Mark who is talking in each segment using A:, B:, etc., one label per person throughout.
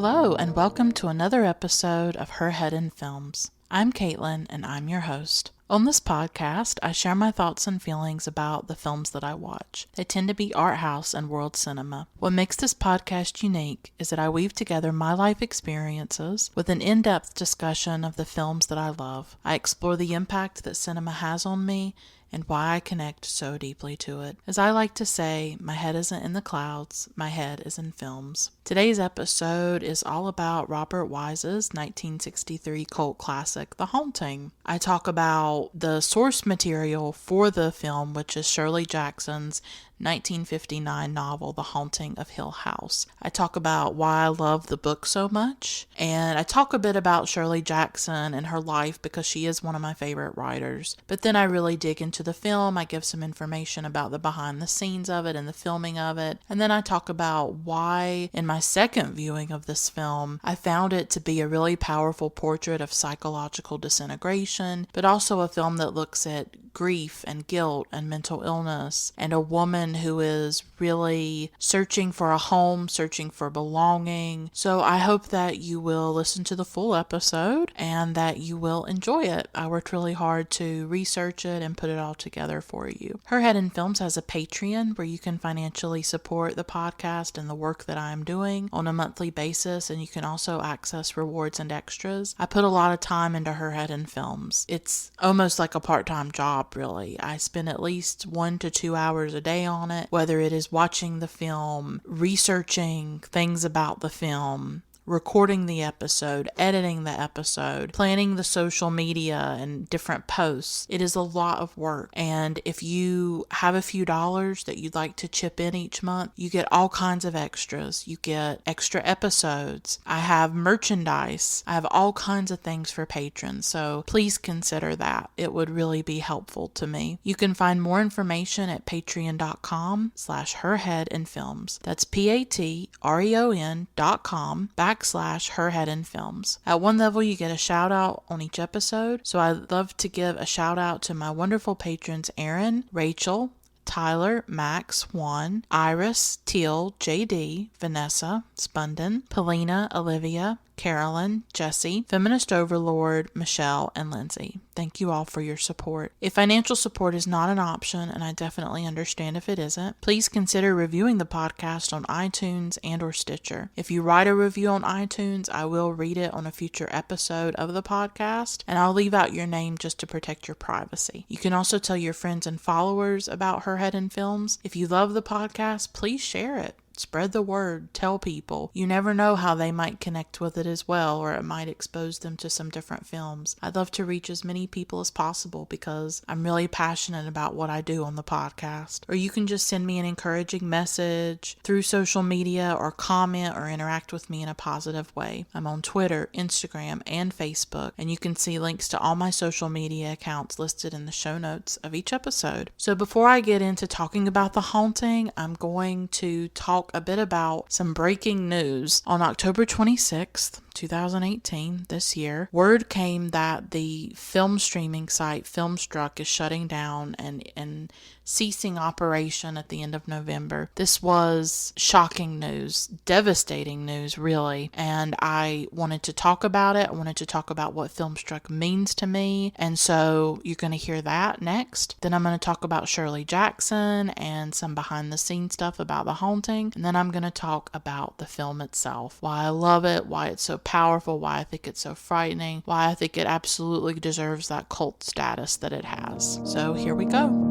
A: Hello, and welcome to another episode of Her Head in Films. I'm Caitlin, and I'm your host. On this podcast, I share my thoughts and feelings about the films that I watch. They tend to be art house and world cinema. What makes this podcast unique is that I weave together my life experiences with an in-depth discussion of the films that I love. I explore the impact that cinema has on me and why I connect so deeply to it. As I like to say, my head isn't in the clouds, my head is in films. Today's episode is all about Robert Wise's 1963 cult classic, The Haunting. I talk about the source material for the film, which is Shirley Jackson's 1959 novel, The Haunting of Hill House. I talk about why I love the book so much, and I talk a bit about Shirley Jackson and her life because she is one of my favorite writers. But then I really dig into the film. I give some information about the behind the scenes of it and the filming of it, and then I talk about why in my second viewing of this film, I found it to be a really powerful portrait of psychological disintegration, but also a film that looks at grief and guilt and mental illness and a woman who is really searching for a home, searching for belonging. So I hope that you will listen to the full episode and that you will enjoy it. I worked really hard to research it and put it all together for you. Her Head in Films has a Patreon where you can financially support the podcast and the work that I'm doing on a monthly basis, and you can also access rewards and extras. I put a lot of time into Her Head in Films. It's almost like a part-time job, really. I spend at least 1 to 2 hours a day on it, whether it is watching the film, researching things about the film, recording the episode, editing the episode, planning the social media and different posts. It is a lot of work. And if you have a few dollars that you'd like to chip in each month, you get all kinds of extras. You get extra episodes. I have merchandise. I have all kinds of things for patrons. So please consider that. It would really be helpful to me. You can find more information at patreon.com/herheadinfilms. That's patreon.com/herheadinfilms. At one level, you get a shout out on each episode. So I'd love to give a shout out to my wonderful patrons, Aaron, Rachel, Tyler, Max, Juan, Iris, Teal, JD, Vanessa, Spunden, Polina, Olivia, Carolyn, Jesse, Feminist Overlord, Michelle, and Lindsay. Thank you all for your support. If financial support is not an option, and I definitely understand if it isn't, please consider reviewing the podcast on iTunes and or Stitcher. If you write a review on iTunes, I will read it on a future episode of the podcast, and I'll leave out your name just to protect your privacy. You can also tell your friends and followers about Her Head in Films. If you love the podcast, please share it. Spread the word, tell people. You never know how they might connect with it as well, or it might expose them to some different films. I'd love to reach as many people as possible because I'm really passionate about what I do on the podcast. Or you can just send me an encouraging message through social media or comment or interact with me in a positive way. I'm on Twitter, Instagram, and Facebook, and you can see links to all my social media accounts listed in the show notes of each episode. So before I get into talking about The Haunting, I'm going to talk a bit about some breaking news. On October 26th, 2018, this year, word came that the film streaming site Filmstruck is shutting down and ceasing operation at the end of November. This was shocking news, devastating news, really, and I wanted to talk about it. I wanted to talk about what Filmstruck means to me, and so you're going to hear that next. Then I'm going to talk about Shirley Jackson and some behind the scenes stuff about The Haunting, and then I'm going to talk about the film itself, why I love it, why it's so powerful, why I think it's so frightening, why I think it absolutely deserves that cult status that it has. So here we go.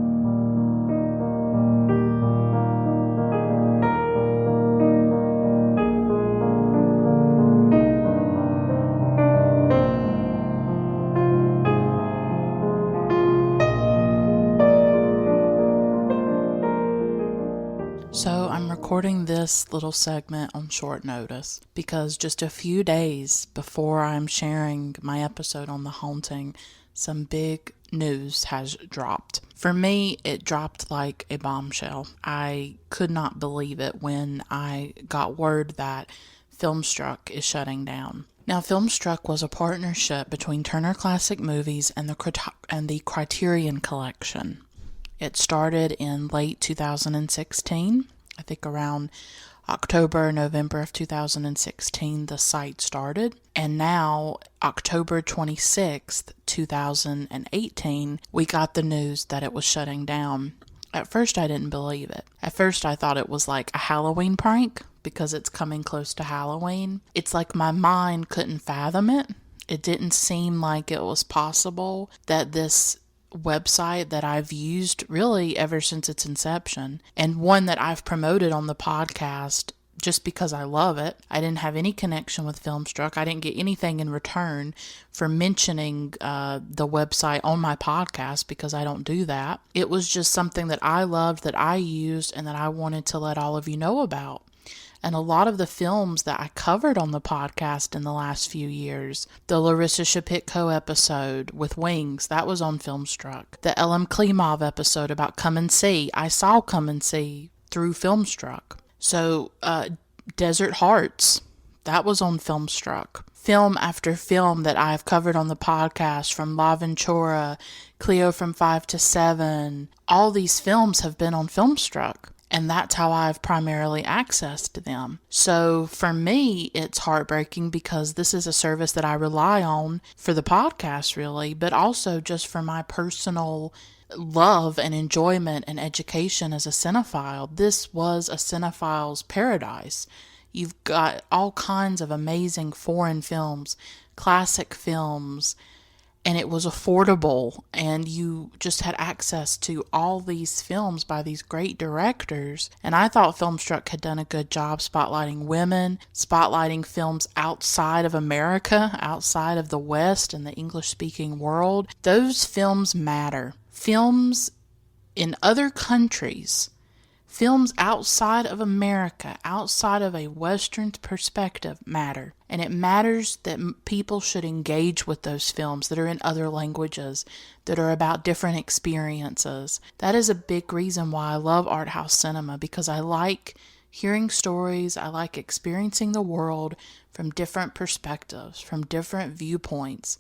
A: So I'm recording this little segment on short notice because just a few days before I'm sharing my episode on The Haunting, some big news has dropped. For me, it dropped like a bombshell. I could not believe it when I got word that Filmstruck is shutting down. Now, Filmstruck was a partnership between Turner Classic Movies and the Criterion Collection. It started in late 2016, I think around October, November of 2016, the site started. And now, October 26th, 2018, we got the news that it was shutting down. At first, I didn't believe it. At first, I thought it was like a Halloween prank because it's coming close to Halloween. It's like my mind couldn't fathom it. It didn't seem like it was possible that this website that I've used really ever since its inception, and one that I've promoted on the podcast just because I love it. I didn't have any connection with Filmstruck. I didn't get anything in return for mentioning the website on my podcast because I don't do that. It was just something that I loved, that I used, and that I wanted to let all of you know about. And a lot of the films that I covered on the podcast in the last few years, the Larissa Shapitko episode with Wings, that was on Filmstruck. The Elam Klimov episode about Come and See, I saw Come and See through Filmstruck. So, Desert Hearts, that was on Filmstruck. Film after film that I've covered on the podcast, from La Ventura, Cleo from 5 to 7, all these films have been on Filmstruck. And that's how I've primarily accessed them. So for me, it's heartbreaking because this is a service that I rely on for the podcast, really, but also just for my personal love and enjoyment and education as a cinephile. This was a cinephile's paradise. You've got all kinds of amazing foreign films, classic films, and it was affordable, and you just had access to all these films by these great directors. And I thought Filmstruck had done a good job spotlighting women, spotlighting films outside of America, outside of the West and the English-speaking world. Those films matter. Films in other countries, films outside of America, outside of a Western perspective, matter. And it matters that people should engage with those films that are in other languages, that are about different experiences. That is a big reason why I love art house cinema, because I like hearing stories, I like experiencing the world from different perspectives, from different viewpoints,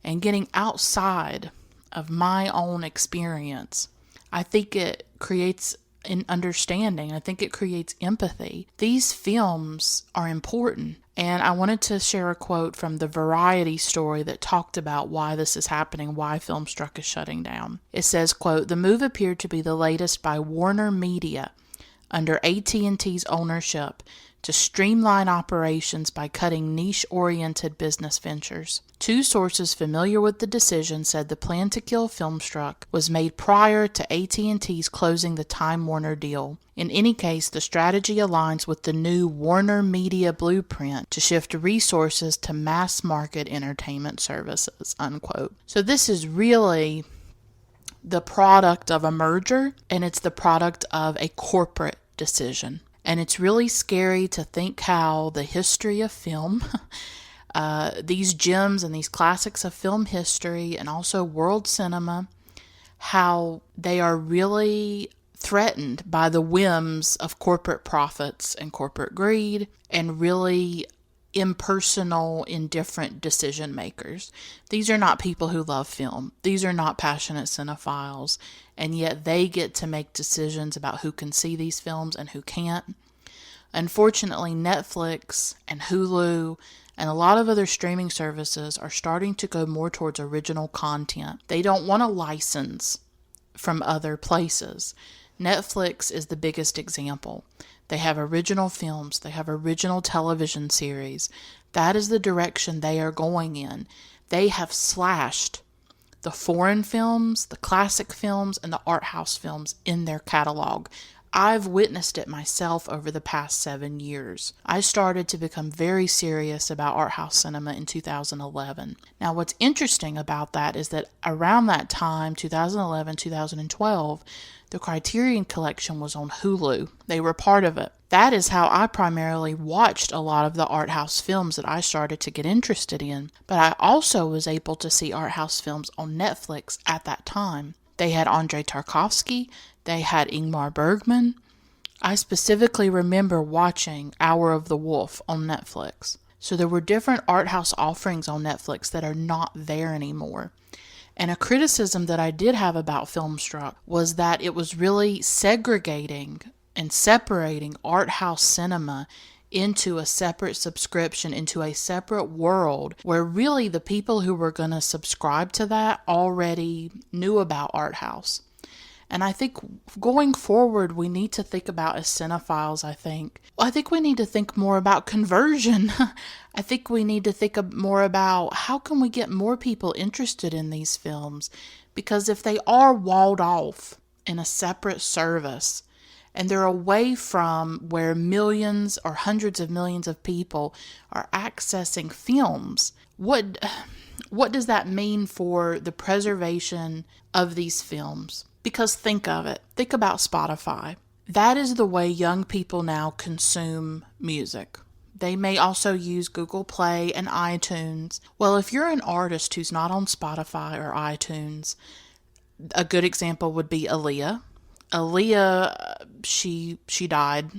A: and getting outside of my own experience. I think it creates an understanding. I think it creates empathy. These films are important. And I wanted to share a quote from the Variety story that talked about why this is happening, why Filmstruck is shutting down. It says, quote, "The move appeared to be the latest by Warner Media under AT&T's ownership to streamline operations by cutting niche-oriented business ventures. Two sources familiar with the decision said the plan to kill Filmstruck was made prior to AT&T's closing the Time Warner deal. In any case, the strategy aligns with the new Warner Media blueprint to shift resources to mass-market entertainment services," unquote. So this is really the product of a merger, and it's the product of a corporate decision. And it's really scary to think how the history of film, these gems and these classics of film history and also world cinema, how they are really threatened by the whims of corporate profits and corporate greed, and really impersonal, indifferent decision makers. These are not people who love film. These are not passionate cinephiles, and yet they get to make decisions about who can see these films and who can't. Unfortunately, Netflix and Hulu and a lot of other streaming services are starting to go more towards original content. They don't want to license from other places. Netflix is the biggest example. They have original films. They have original television series. That is the direction they are going in. They have slashed the foreign films, the classic films, and the art house films in their catalog. I've witnessed it myself over the past 7 years. I started to become very serious about art house cinema in 2011. Now, what's interesting about that is that around that time, 2011, 2012, the Criterion Collection was on Hulu. They were part of it. That is how I primarily watched a lot of the art house films that I started to get interested in. But I also was able to see art house films on Netflix at that time. They had Andrei Tarkovsky. They had Ingmar Bergman. I specifically remember watching Hour of the Wolf on Netflix. So there were different art house offerings on Netflix that are not there anymore. And a criticism that I did have about Filmstruck was that it was really segregating and separating art house cinema into a separate subscription, into a separate world where really the people who were going to subscribe to that already knew about art house. And I think going forward, we need to think about, as cinephiles, I think we need to think more about conversion. I think we need to think more about how can we get more people interested in these films? Because if they are walled off in a separate service, and they're away from where millions or hundreds of millions of people are accessing films, what does that mean for the preservation of these films? Because think of it. Think about Spotify. That is the way young people now consume music. They may also use Google Play and iTunes. Well, if you're an artist who's not on Spotify or iTunes, a good example would be Aaliyah. Aaliyah, she died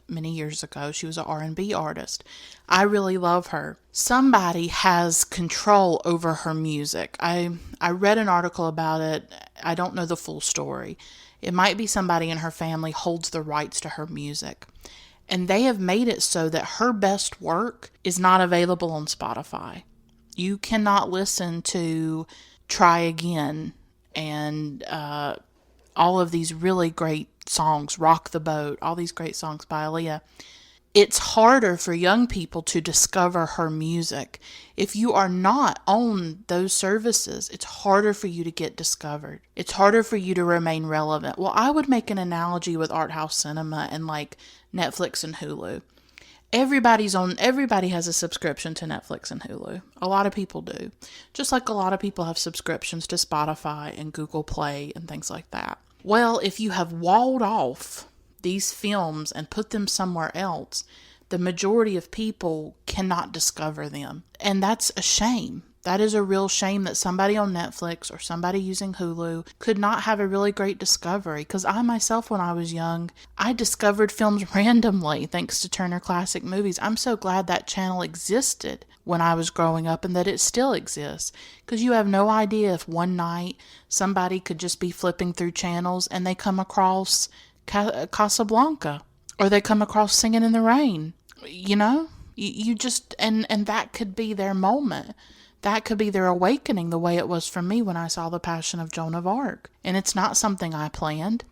A: many years ago. She was an R&B artist. I really love her. Somebody has control over her music. I read an article about it. I don't know the full story. It might be somebody in her family holds the rights to her music. And they have made it so that her best work is not available on Spotify. You cannot listen to Try Again and all of these really great songs, Rock the Boat, all these great songs by Aaliyah. It's harder for young people to discover her music. If you are not on those services, it's harder for you to get discovered. It's harder for you to remain relevant. Well, I would make an analogy with art house cinema and like Netflix and Hulu. Everybody has a subscription to Netflix and Hulu. A lot of people do. Just like a lot of people have subscriptions to Spotify and Google Play and things like that. Well, if you have walled off these films and put them somewhere else, the majority of people cannot discover them. And that's a shame. That is a real shame that somebody on Netflix or somebody using Hulu could not have a really great discovery. Because I myself, when I was young, I discovered films randomly thanks to Turner Classic Movies. I'm so glad that channel existed when I was growing up and that it still exists. Because you have no idea if one night somebody could just be flipping through channels and they come across Casablanca, or they come across Singing in the Rain. You know, you just, and that could be their moment. That could be their awakening, the way it was for me when I saw The Passion of Joan of Arc. And it's not something I planned.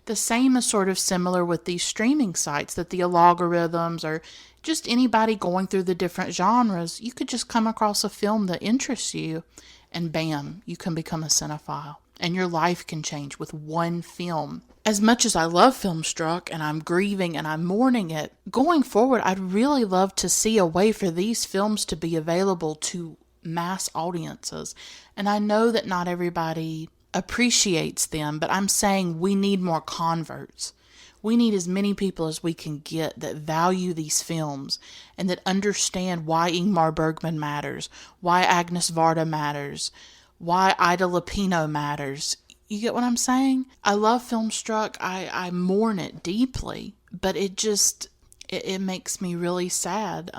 A: The same is sort of similar with these streaming sites, that the algorithms or just anybody going through the different genres, you could just come across a film that interests you and bam, you can become a cinephile. And your life can change with one film. As much as I love Filmstruck and I'm grieving and I'm mourning it, going forward, I'd really love to see a way for these films to be available to mass audiences. And I know that not everybody appreciates them, but I'm saying we need more converts. We need as many people as we can get that value these films and that understand why Ingmar Bergman matters, why Agnes Varda matters, why Ida Lupino matters. You get what I'm saying? I love Filmstruck. I mourn it deeply, but it makes me really sad.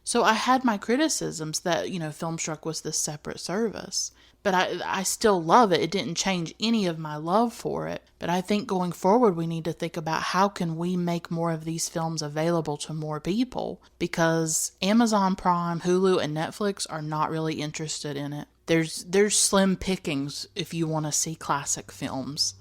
A: So I had my criticisms that, Filmstruck was this separate service. But I still love it. It didn't change any of my love for it. But I think going forward, we need to think about how can we make more of these films available to more people? Because Amazon Prime, Hulu, and Netflix are not really interested in it. There's slim pickings if you want to see classic films.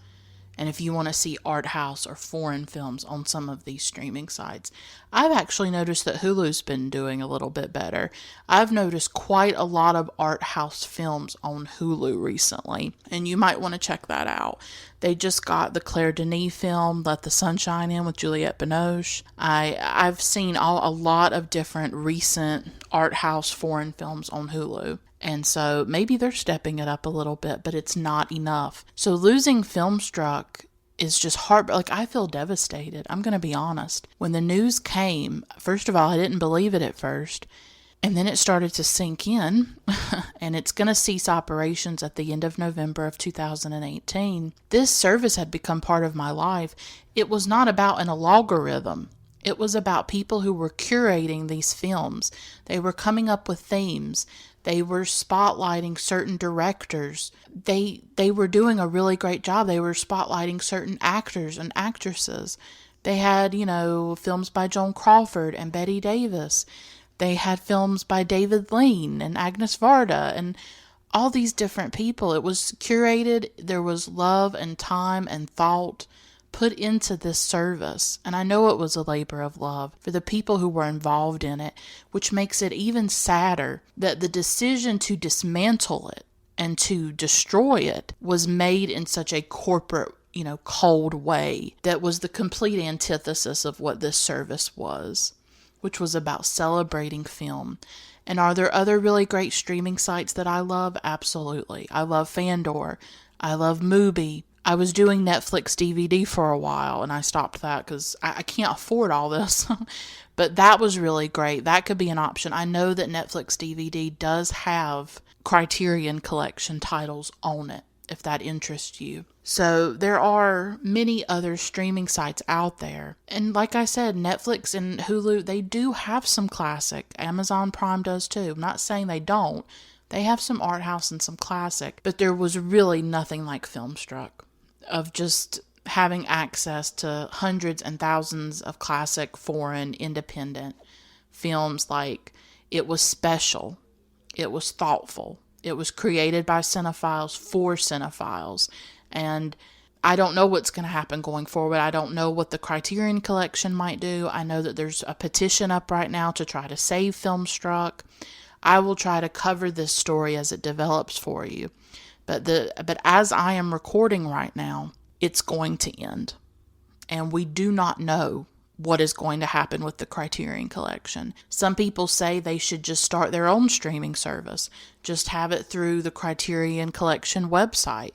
A: And if you want to see art house or foreign films on some of these streaming sites. I've actually noticed that Hulu's been doing a little bit better. I've noticed quite a lot of art house films on Hulu recently, and you might want to check that out. They just got the Claire Denis film, Let the Sunshine In, with Juliette Binoche. I've seen a lot of different recent art house foreign films on Hulu. And so maybe they're stepping it up a little bit, but it's not enough. So losing Filmstruck is just hard. Like, I feel devastated. I'm going to be honest. When the news came, first of all, I didn't believe it at first. And then it started to sink in. And it's going to cease operations at the end of November of 2018. This service had become part of my life. It was not about an algorithm. It was about people who were curating these films. They were coming up with themes. They were spotlighting certain directors. They were doing a really great job. They were spotlighting certain actors and actresses. They had, films by Joan Crawford and Bette Davis. They had films by David Lean and Agnes Varda and all these different people. It was curated. There was love and time and thought put into this service. And I know it was a labor of love for the people who were involved in it, which makes it even sadder that the decision to dismantle it and to destroy it was made in such a corporate, cold way that was the complete antithesis of what this service was, which was about celebrating film. And are there other really great streaming sites that I love? Absolutely. I love Fandor. I love Mubi. I was doing Netflix DVD for a while, and I stopped that because I can't afford all this. But that was really great. That could be an option. I know that Netflix DVD does have Criterion Collection titles on it, if that interests you. So there are many other streaming sites out there. And like I said, Netflix and Hulu, they do have some classic. Amazon Prime does too. I'm not saying they don't. They have some art house and some classic. But there was really nothing like Filmstruck, of just having access to hundreds and thousands of classic foreign independent films. Like, it was special. It was thoughtful. It was created by cinephiles for cinephiles. And I don't know what's going to happen going forward. I don't know what the Criterion Collection might do. I know that there's a petition up right now to try to save Filmstruck. I will try to cover this story as it develops for you. But as I am recording right now, it's going to end. And we do not know what is going to happen with the Criterion Collection. Some people say they should just start their own streaming service. Just have it through the Criterion Collection website.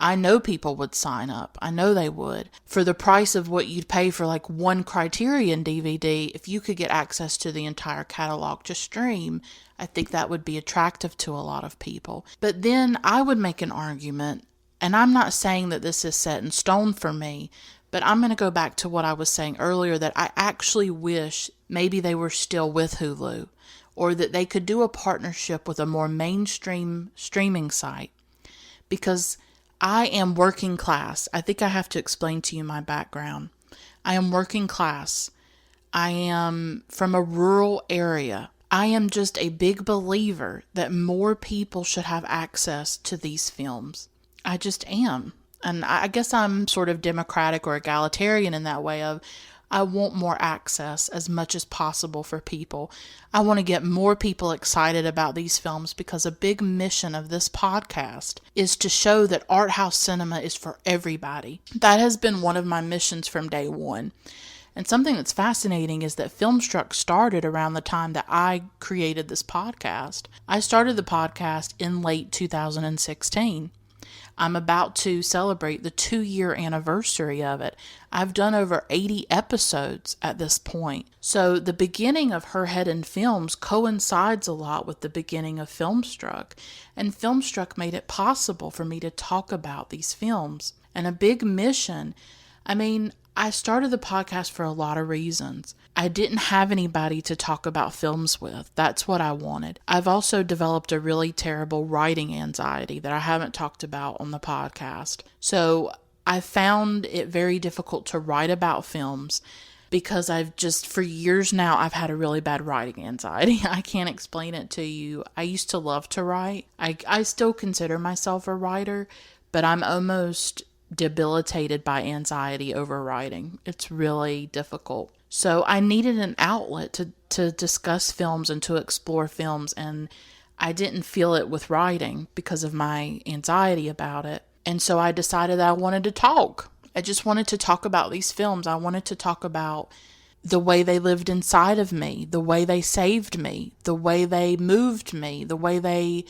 A: I know people would sign up. I know they would. For the price of what you'd pay for like one Criterion DVD, if you could get access to the entire catalog to stream, I think that would be attractive to a lot of people. But then I would make an argument, and I'm not saying that this is set in stone for me, but I'm going to go back to what I was saying earlier, that I actually wish maybe they were still with Hulu, or that they could do a partnership with a more mainstream streaming site. Because I am working class. I think I have to explain to you my background. I am working class. I am from a rural area. I am just a big believer that more people should have access to these films. I just am. And I guess I'm sort of democratic or egalitarian in that way of I want more access as much as possible for people. I want to get more people excited about these films because a big mission of this podcast is to show that art house cinema is for everybody. That has been one of my missions from day one. And something that's fascinating is that Filmstruck started around the time that I created this podcast. I started the podcast in late 2016. I'm about to celebrate the 2-year anniversary of it. I've done over 80 episodes at this point. So the beginning of Her Head in Films coincides a lot with the beginning of Filmstruck. And Filmstruck made it possible for me to talk about these films. And a big mission. I started the podcast for a lot of reasons. I didn't have anybody to talk about films with. That's what I wanted. I've also developed a really terrible writing anxiety that I haven't talked about on the podcast. So I found it very difficult to write about films because for years now, I've had a really bad writing anxiety. I can't explain it to you. I used to love to write. I still consider myself a writer, but I'm almost debilitated by anxiety over writing. It's really difficult. So I needed an outlet to discuss films and to explore films, and I didn't feel it with writing because of my anxiety about it. And so I decided that I wanted to talk. I just wanted to talk about these films. I wanted to talk about the way they lived inside of me, the way they saved me, the way they moved me, the way they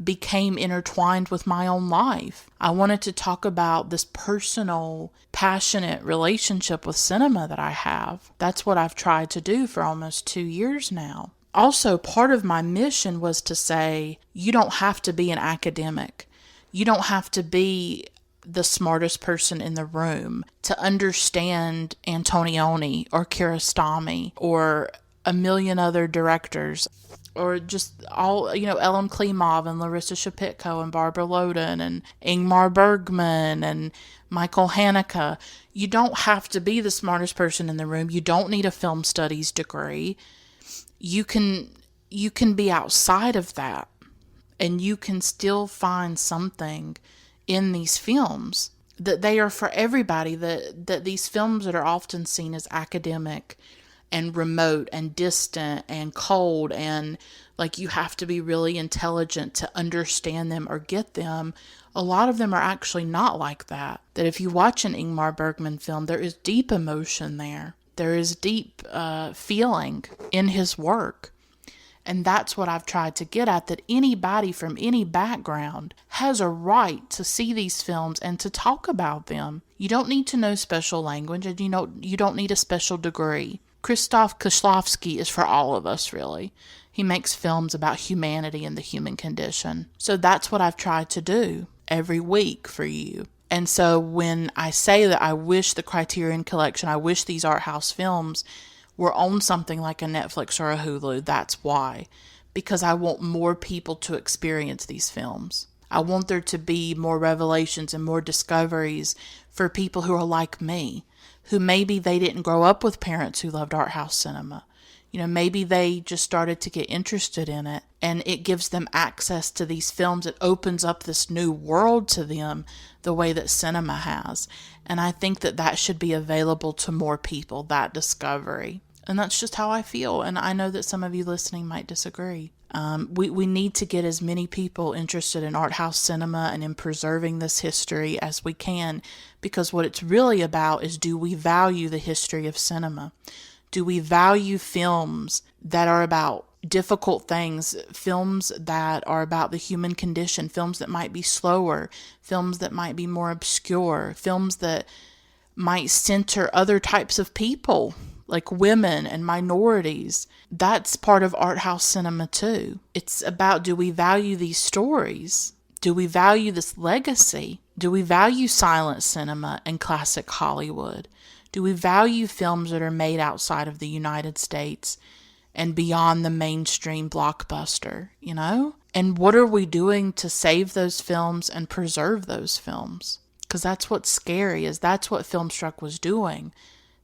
A: became intertwined with my own life. I wanted to talk about this personal, passionate relationship with cinema that I have. That's what I've tried to do for almost 2 years now. Also, part of my mission was to say, you don't have to be an academic. You don't have to be the smartest person in the room to understand Antonioni or Kiarostami or a million other directors. or just all, Ellen Klimov and Larissa Shepitko and Barbara Loden and Ingmar Bergman and Michael Haneke. You don't have to be the smartest person in the room. You don't need a film studies degree. You can be outside of that, and you can still find something in these films, that they are for everybody, that these films that are often seen as academic and remote and distant and cold and like you have to be really intelligent to understand them or get them, a lot of them are actually not like that. That if you watch an Ingmar Bergman film, there is deep emotion there. There is deep feeling in his work. And that's what I've tried to get at, that anybody from any background has a right to see these films and to talk about them. You don't need to know special language, and you don't need a special degree. Krzysztof Kieślowski is for all of us, really. He makes films about humanity and the human condition. So that's what I've tried to do every week for you. And so when I say that I wish the Criterion Collection, I wish these art house films were on something like a Netflix or a Hulu, that's why. Because I want more people to experience these films. I want there to be more revelations and more discoveries for people who are like me, who maybe they didn't grow up with parents who loved art house cinema. Maybe they just started to get interested in it, and it gives them access to these films. It opens up this new world to them the way that cinema has. And I think that should be available to more people, that discovery. And that's just how I feel. And I know that some of you listening might disagree. We need to get as many people interested in art house cinema and in preserving this history as we can, because what it's really about is, do we value the history of cinema? Do we value films that are about difficult things, films that are about the human condition, films that might be slower, films that might be more obscure, films that might center other types of people, like women and minorities? That's part of art house cinema too. It's about, do we value these stories? Do we value this legacy? Do we value silent cinema and classic Hollywood? Do we value films that are made outside of the United States and beyond the mainstream blockbuster, And what are we doing to save those films and preserve those films? Because that's what's scary, is that's what Filmstruck was doing.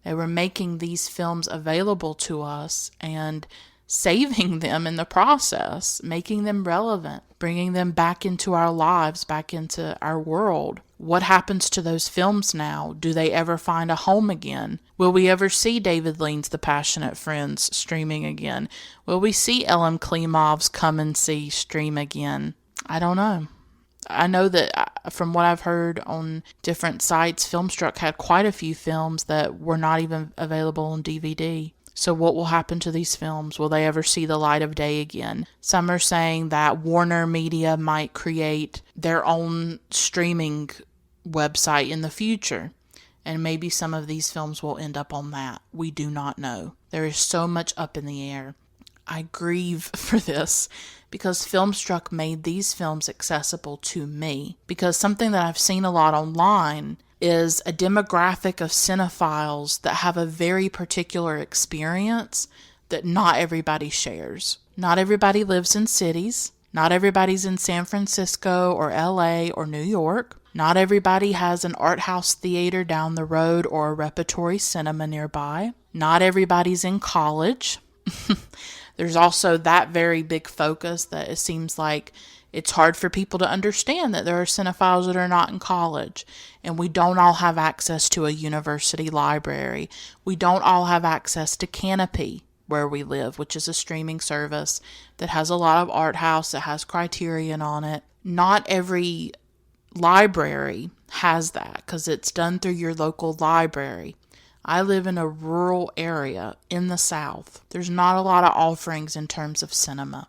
A: They were making these films available to us and saving them in the process, making them relevant, bringing them back into our lives, back into our world. What happens to those films now? Do they ever find a home again? Will we ever see David Lean's The Passionate Friends streaming again? Will we see Ellen Klimov's Come and See stream again? I don't know. I know that from what I've heard on different sites, Filmstruck had quite a few films that were not even available on DVD. So what will happen to these films? Will they ever see the light of day again? Some are saying that Warner Media might create their own streaming website in the future, and maybe some of these films will end up on that. We do not know. There is so much up in the air. I grieve for this because Filmstruck made these films accessible to me, because something that I've seen a lot online is a demographic of cinephiles that have a very particular experience that not everybody shares. Not everybody lives in cities. Not everybody's in San Francisco or LA or New York. Not everybody has an art house theater down the road or a repertory cinema nearby. Not everybody's in college. There's also that very big focus that it seems like it's hard for people to understand that there are cinephiles that are not in college, and we don't all have access to a university library. We don't all have access to Canopy where we live, which is a streaming service that has a lot of art house, that has Criterion on it. Not every library has that because it's done through your local library. I live in a rural area in the South. There's not a lot of offerings in terms of cinema.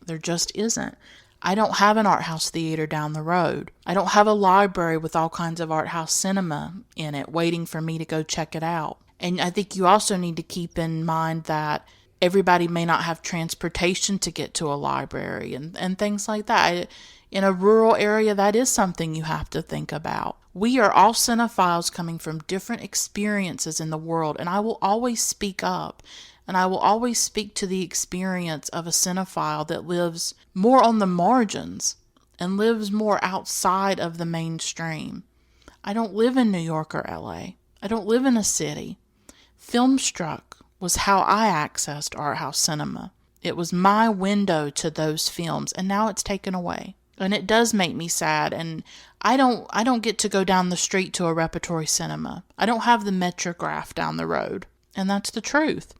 A: There just isn't. I don't have an art house theater down the road. I don't have a library with all kinds of art house cinema in it waiting for me to go check it out. And I think you also need to keep in mind that everybody may not have transportation to get to a library and things like that. In a rural area, that is something you have to think about. We are all cinephiles coming from different experiences in the world, and I will always speak up And I will always speak to the experience of a cinephile that lives more on the margins and lives more outside of the mainstream. I don't live in New York or LA. I don't live in a city. Filmstruck was how I accessed art house cinema. It was my window to those films, and now it's taken away. And it does make me sad, and I don't get to go down the street to a repertory cinema. I don't have the Metrograph down the road, and that's the truth.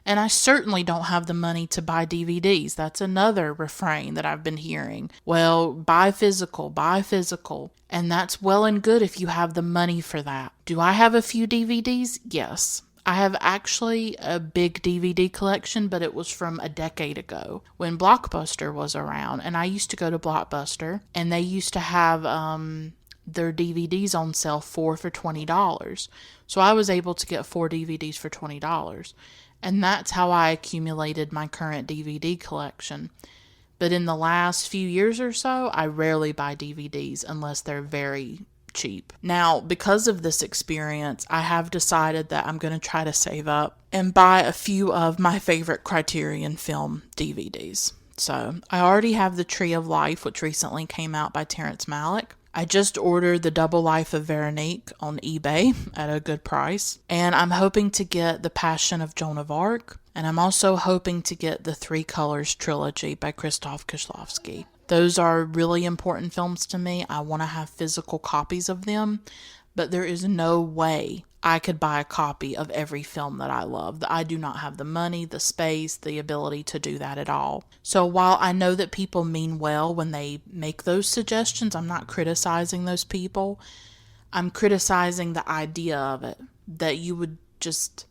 A: And I certainly don't have the money to buy DVDs. That's another refrain that I've been hearing. Well, buy physical, buy physical. And that's well and good if you have the money for that. Do I have a few DVDs? Yes. I have actually a big DVD collection, but it was from a decade ago when Blockbuster was around. And I used to go to Blockbuster, and they used to have their DVDs on sale for $20. So I was able to get 4 DVDs for $20. And that's how I accumulated my current DVD collection. But in the last few years or so, I rarely buy DVDs unless they're very cheap. Now, because of this experience, I have decided that I'm going to try to save up and buy a few of my favorite Criterion film DVDs. So I already have The Tree of Life, which recently came out by Terrence Malick. I just ordered The Double Life of Veronique on eBay at a good price. And I'm hoping to get The Passion of Joan of Arc. And I'm also hoping to get the Three Colors trilogy by Krzysztof Kieślowski. Those are really important films to me. I want to have physical copies of them. But there is no way I could buy a copy of every film that I love. I do not have the money, the space, the ability to do that at all. So while I know that people mean well when they make those suggestions, I'm not criticizing those people. I'm criticizing the idea of it, that you would just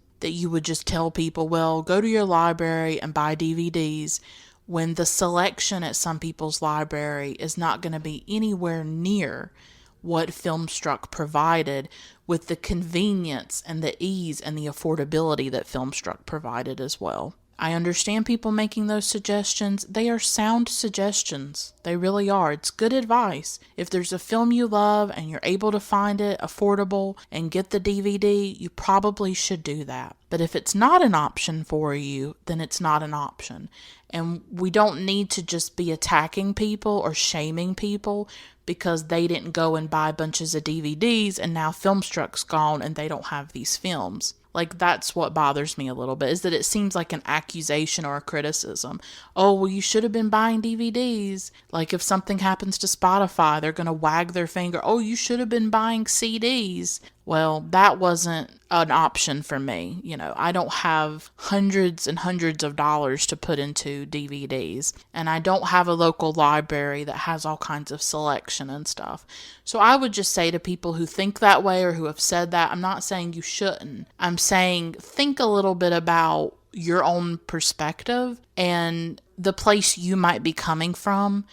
A: tell people, well, go to your library and buy DVDs, when the selection at some people's library is not going to be anywhere near what Filmstruck provided, with the convenience and the ease and the affordability that Filmstruck provided as well. I understand people making those suggestions. They are sound suggestions. They really are. It's good advice. If there's a film you love and you're able to find it affordable and get the DVD, you probably should do that. But if it's not an option for you, then it's not an option. And we don't need to just be attacking people or shaming people because they didn't go and buy bunches of DVDs and now Filmstruck's gone and they don't have these films. Like, that's what bothers me a little bit, is that it seems like an accusation or a criticism. Oh, well, you should have been buying DVDs. Like, if something happens to Spotify, they're going to wag their finger. Oh, you should have been buying CDs. Well, that wasn't an option for me. You know, I don't have hundreds and hundreds of dollars to put into DVDs. And I don't have a local library that has all kinds of selection and stuff. So I would just say to people who think that way or who have said that, I'm not saying you shouldn't. I'm saying think a little bit about your own perspective and the place you might be coming from,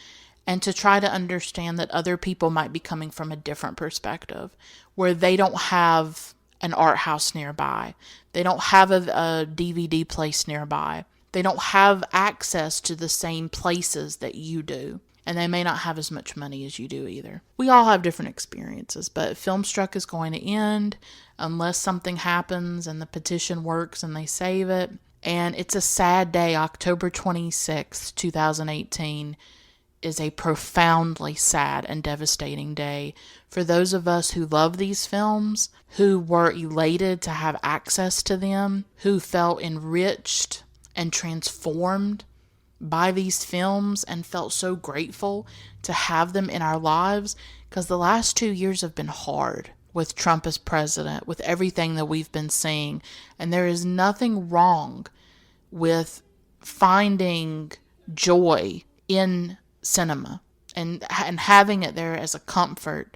A: and to try to understand that other people might be coming from a different perspective, where they don't have an art house nearby. They don't have a DVD place nearby. They don't have access to the same places that you do. And they may not have as much money as you do either. We all have different experiences, but Filmstruck is going to end unless something happens and the petition works and they save it. And it's a sad day. October 26th, 2018 is a profoundly sad and devastating day for those of us who love these films, who were elated to have access to them, who felt enriched and transformed by these films and felt so grateful to have them in our lives, because the last 2 years have been hard with Trump as president, with everything that we've been seeing. And there is nothing wrong with finding joy in cinema and having it there as a comfort,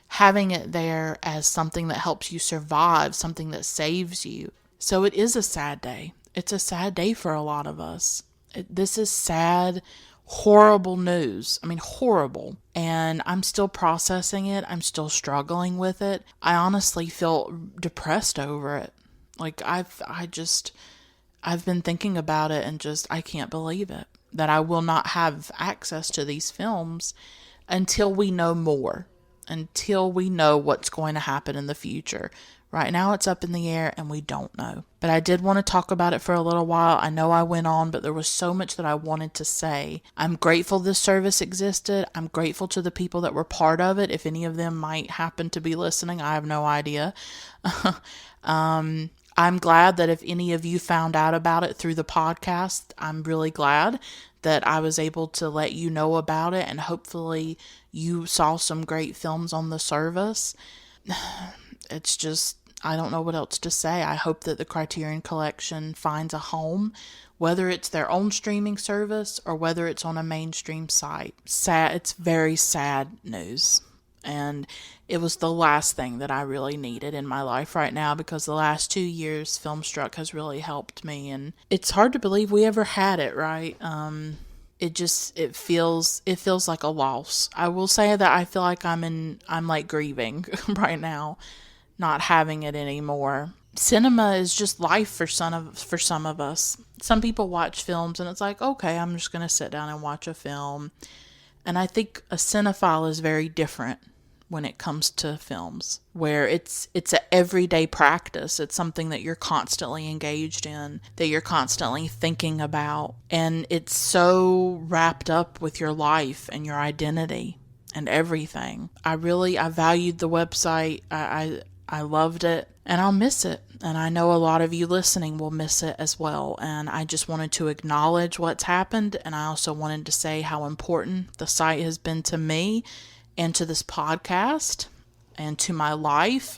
A: having it there as something that helps you survive, something that saves you. So it is a sad day. It's a sad day for a lot of us. This is sad, horrible news. I mean, horrible. And I'm still processing it. I'm still struggling with it. I honestly feel depressed over it. Like, I've been thinking about it and just, I can't believe it, that I will not have access to these films until we know more. until we know what's going to happen in the future. Right now it's up in the air and we don't know. But I did want to talk about it for a little while. I know I went on, but there was so much that I wanted to say. I'm grateful this service existed. I'm grateful to the people that were part of it. If any of them might happen to be listening, I have no idea. I'm glad that if any of you found out about it through the podcast, I'm really glad that I was able to let you know about it, and hopefully you saw some great films on the service. It's just, I don't know what else to say. I hope that the Criterion Collection finds a home, whether it's their own streaming service or whether it's on a mainstream site. It's very sad news. And it was the last thing that I really needed in my life right now, because the last 2 years Filmstruck has really helped me, and it's hard to believe we ever had it, right? It feels like a loss. I will say that I feel like I'm like grieving right now, not having it anymore. Cinema is just life for some of us. Some people watch films and it's like, okay, I'm just going to sit down and watch a film. And I think a cinephile is very different when it comes to films, where it's an everyday practice. It's something that you're constantly engaged in, that you're constantly thinking about, and it's so wrapped up with your life and your identity and everything. I valued the website. I loved it, and I'll miss it. And I know a lot of you listening will miss it as well. And I just wanted to acknowledge what's happened, and I also wanted to say how important the site has been to me and to this podcast and to my life.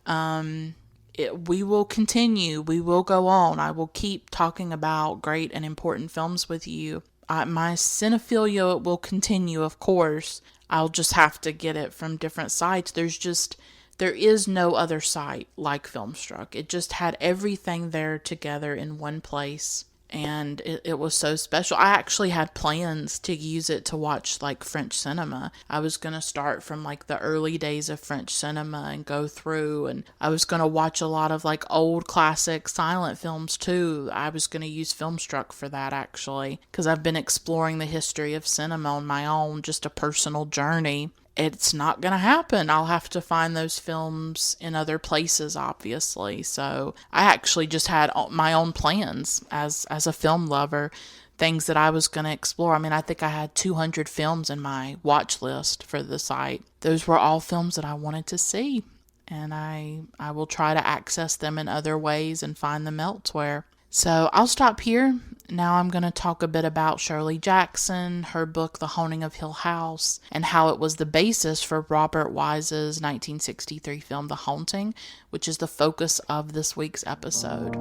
A: We will continue. We will go on. I will keep talking about great and important films with you. My cinephilia will continue, of course. I'll just have to get it from different sites. There is no other site like Filmstruck. It just had everything there together in one place. And it was so special. I actually had plans to use it to watch like French cinema. I was going to start from like the early days of French cinema and go through, and I was going to watch a lot of like old classic silent films too. I was going to use Filmstruck for that, actually, because I've been exploring the history of cinema on my own, just a personal journey. It's not going to happen. I'll have to find those films in other places, obviously. So I actually just had my own plans as a film lover, things that I was going to explore. I mean, I think I had 200 films in my watch list for the site. Those were all films that I wanted to see, and I will try to access them in other ways and find them elsewhere. So I'll stop here. Now I'm going to talk a bit about Shirley Jackson, her book The Haunting of Hill House, and how it was the basis for Robert Wise's 1963 film The Haunting, which is the focus of this week's episode.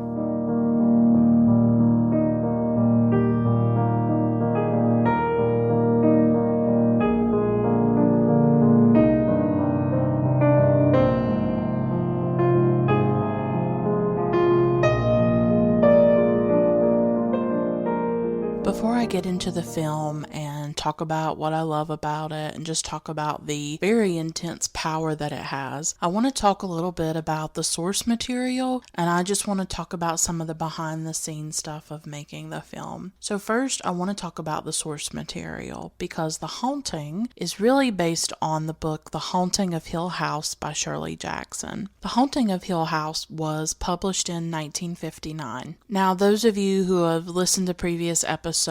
A: Before I get into the film and talk about what I love about it and just talk about the very intense power that it has, I want to talk a little bit about the source material, and I just want to talk about some of the behind the scenes stuff of making the film. So first, I want to talk about the source material, because The Haunting is really based on the book The Haunting of Hill House by Shirley Jackson. The Haunting of Hill House was published in 1959. Now, those of you who have listened to previous episodes,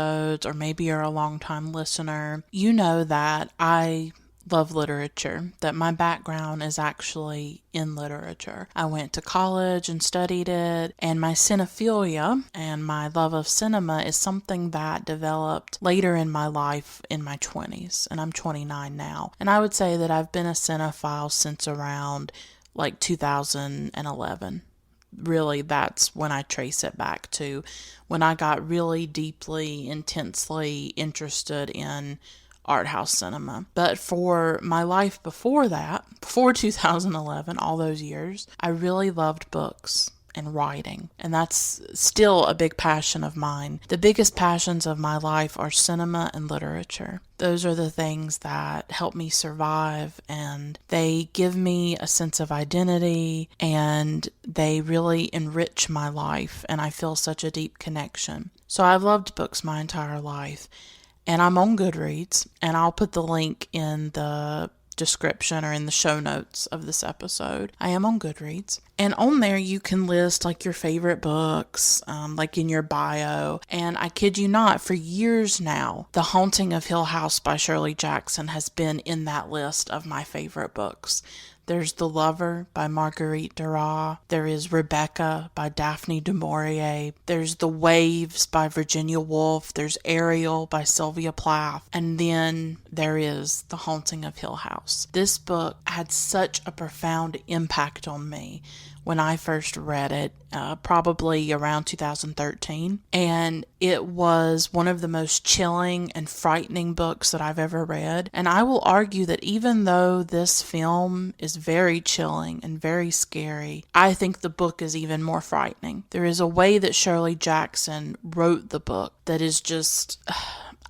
A: or maybe you're a long-time listener, you know that I love literature, that my background is actually in literature. I went to college and studied it, and my cinephilia and my love of cinema is something that developed later in my life in my 20s, and I'm 29 now. And I would say that I've been a cinephile since around like 2011. Really, that's when I trace it back to, when I got really deeply, intensely interested in art house cinema. But for my life before that, before 2011, all those years, I really loved books and writing, and that's still a big passion of mine. The biggest passions of my life are cinema and literature. Those are the things that help me survive, and they give me a sense of identity, and they really enrich my life, and I feel such a deep connection. So I've loved books my entire life, and I'm on Goodreads, and I'll put the link in the description or in the show notes of this episode. I am on Goodreads. And on there you can list like your favorite books, like in your bio. And I kid you not, for years now, The Haunting of Hill House by Shirley Jackson has been in that list of my favorite books. There's The Lover by Marguerite Duras. There is Rebecca by Daphne du Maurier. There's The Waves by Virginia Woolf. There's Ariel by Sylvia Plath. And then there is The Haunting of Hill House. This book had such a profound impact on me when I first read it, probably around 2013. And it was one of the most chilling and frightening books that I've ever read. And I will argue that even though this film is very chilling and very scary, I think the book is even more frightening. There is a way that Shirley Jackson wrote the book that is just,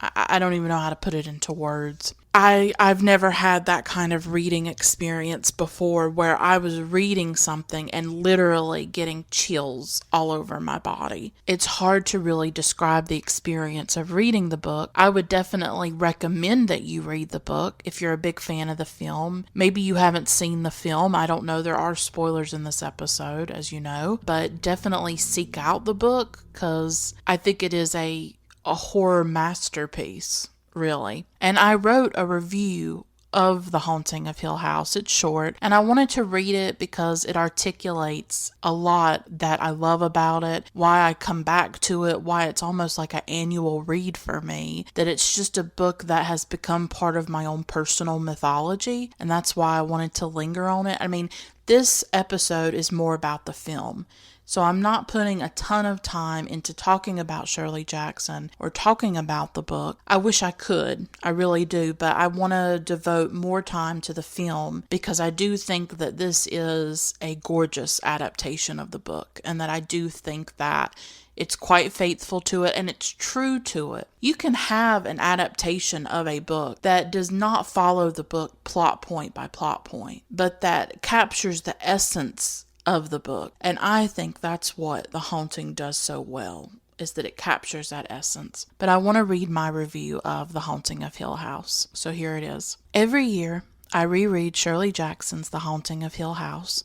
A: I don't even know how to put it into words. I've never had that kind of reading experience before where I was reading something and literally getting chills all over my body. It's hard to really describe the experience of reading the book. I would definitely recommend that you read the book if you're a big fan of the film. Maybe you haven't seen the film. I don't know. There are spoilers in this episode, as you know, but definitely seek out the book because I think it is a horror masterpiece. Really. And I wrote a review of The Haunting of Hill House. It's short, and I wanted to read it because it articulates a lot that I love about it, why I come back to it, why it's almost like an annual read for me, that it's just a book that has become part of my own personal mythology, and that's why I wanted to linger on it. I mean, this episode is more about the film. So I'm not putting a ton of time into talking about Shirley Jackson or talking about the book. I wish I could. I really do. But I want to devote more time to the film because I do think that this is a gorgeous adaptation of the book and that I do think that it's quite faithful to it and it's true to it. You can have an adaptation of a book that does not follow the book plot point by plot point, but that captures the essence of the book. And I think that's what The Haunting does so well, is that it captures that essence. But I want to read my review of The Haunting of Hill House. So here it is. Every year, I reread Shirley Jackson's The Haunting of Hill House.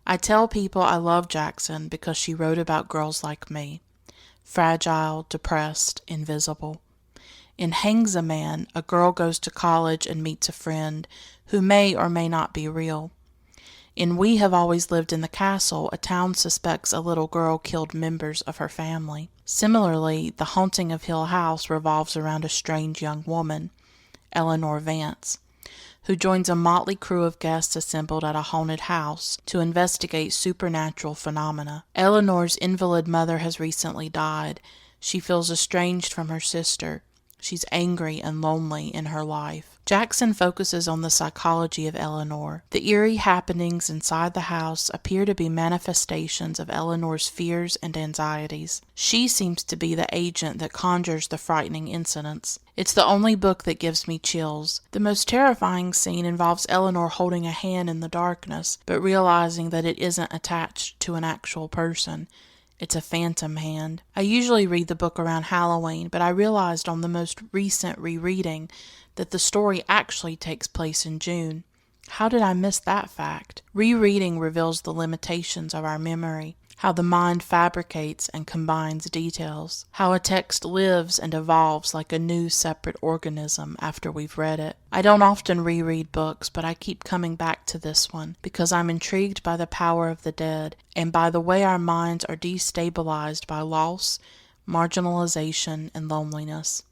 A: I tell people I love Jackson because she wrote about girls like me. Fragile, depressed, invisible. In Hangs a Man, a girl goes to college and meets a friend who may or may not be real. In We Have Always Lived in the Castle, a town suspects a little girl killed members of her family. Similarly, The Haunting of Hill House revolves around a strange young woman, Eleanor Lance, who joins a motley crew of guests assembled at a haunted house to investigate supernatural phenomena. Eleanor's invalid mother has recently died. She feels estranged from her sister. She's angry and lonely in her life. Jackson focuses on the psychology of Eleanor. The eerie happenings inside the house appear to be manifestations of Eleanor's fears and anxieties. She seems to be the agent that conjures the frightening incidents. It's the only book that gives me chills. The most terrifying scene involves Eleanor holding a hand in the darkness, but realizing that it isn't attached to an actual person. It's a phantom hand. I usually read the book around Halloween, but I realized on the most recent rereading that the story actually takes place in June. How did I miss that fact? Rereading reveals the limitations of our memory, how the mind fabricates and combines details, how a text lives and evolves like a new separate organism after we've read it. I don't often reread books, but I keep coming back to this one because I'm intrigued by the power of the dead and by the way our minds are destabilized by loss, marginalization, and loneliness.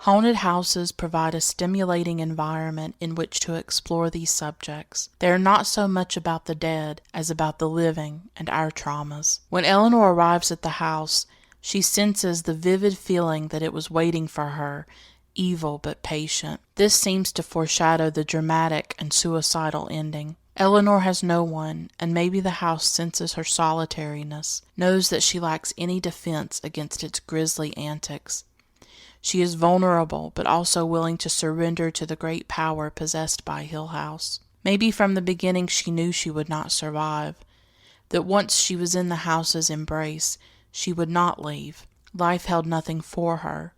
A: Haunted houses provide a stimulating environment in which to explore these subjects. They are not so much about the dead as about the living and our traumas. When Eleanor arrives at the house, she senses the vivid feeling that it was waiting for her, evil but patient. This seems to foreshadow the dramatic and suicidal ending. Eleanor has no one, and maybe the house senses her solitariness, knows that she lacks any defense against its grisly antics. She is vulnerable, but also willing to surrender to the great power possessed by Hill House. Maybe from the beginning she knew she would not survive, that once she was in the house's embrace, she would not leave. Life held nothing for her.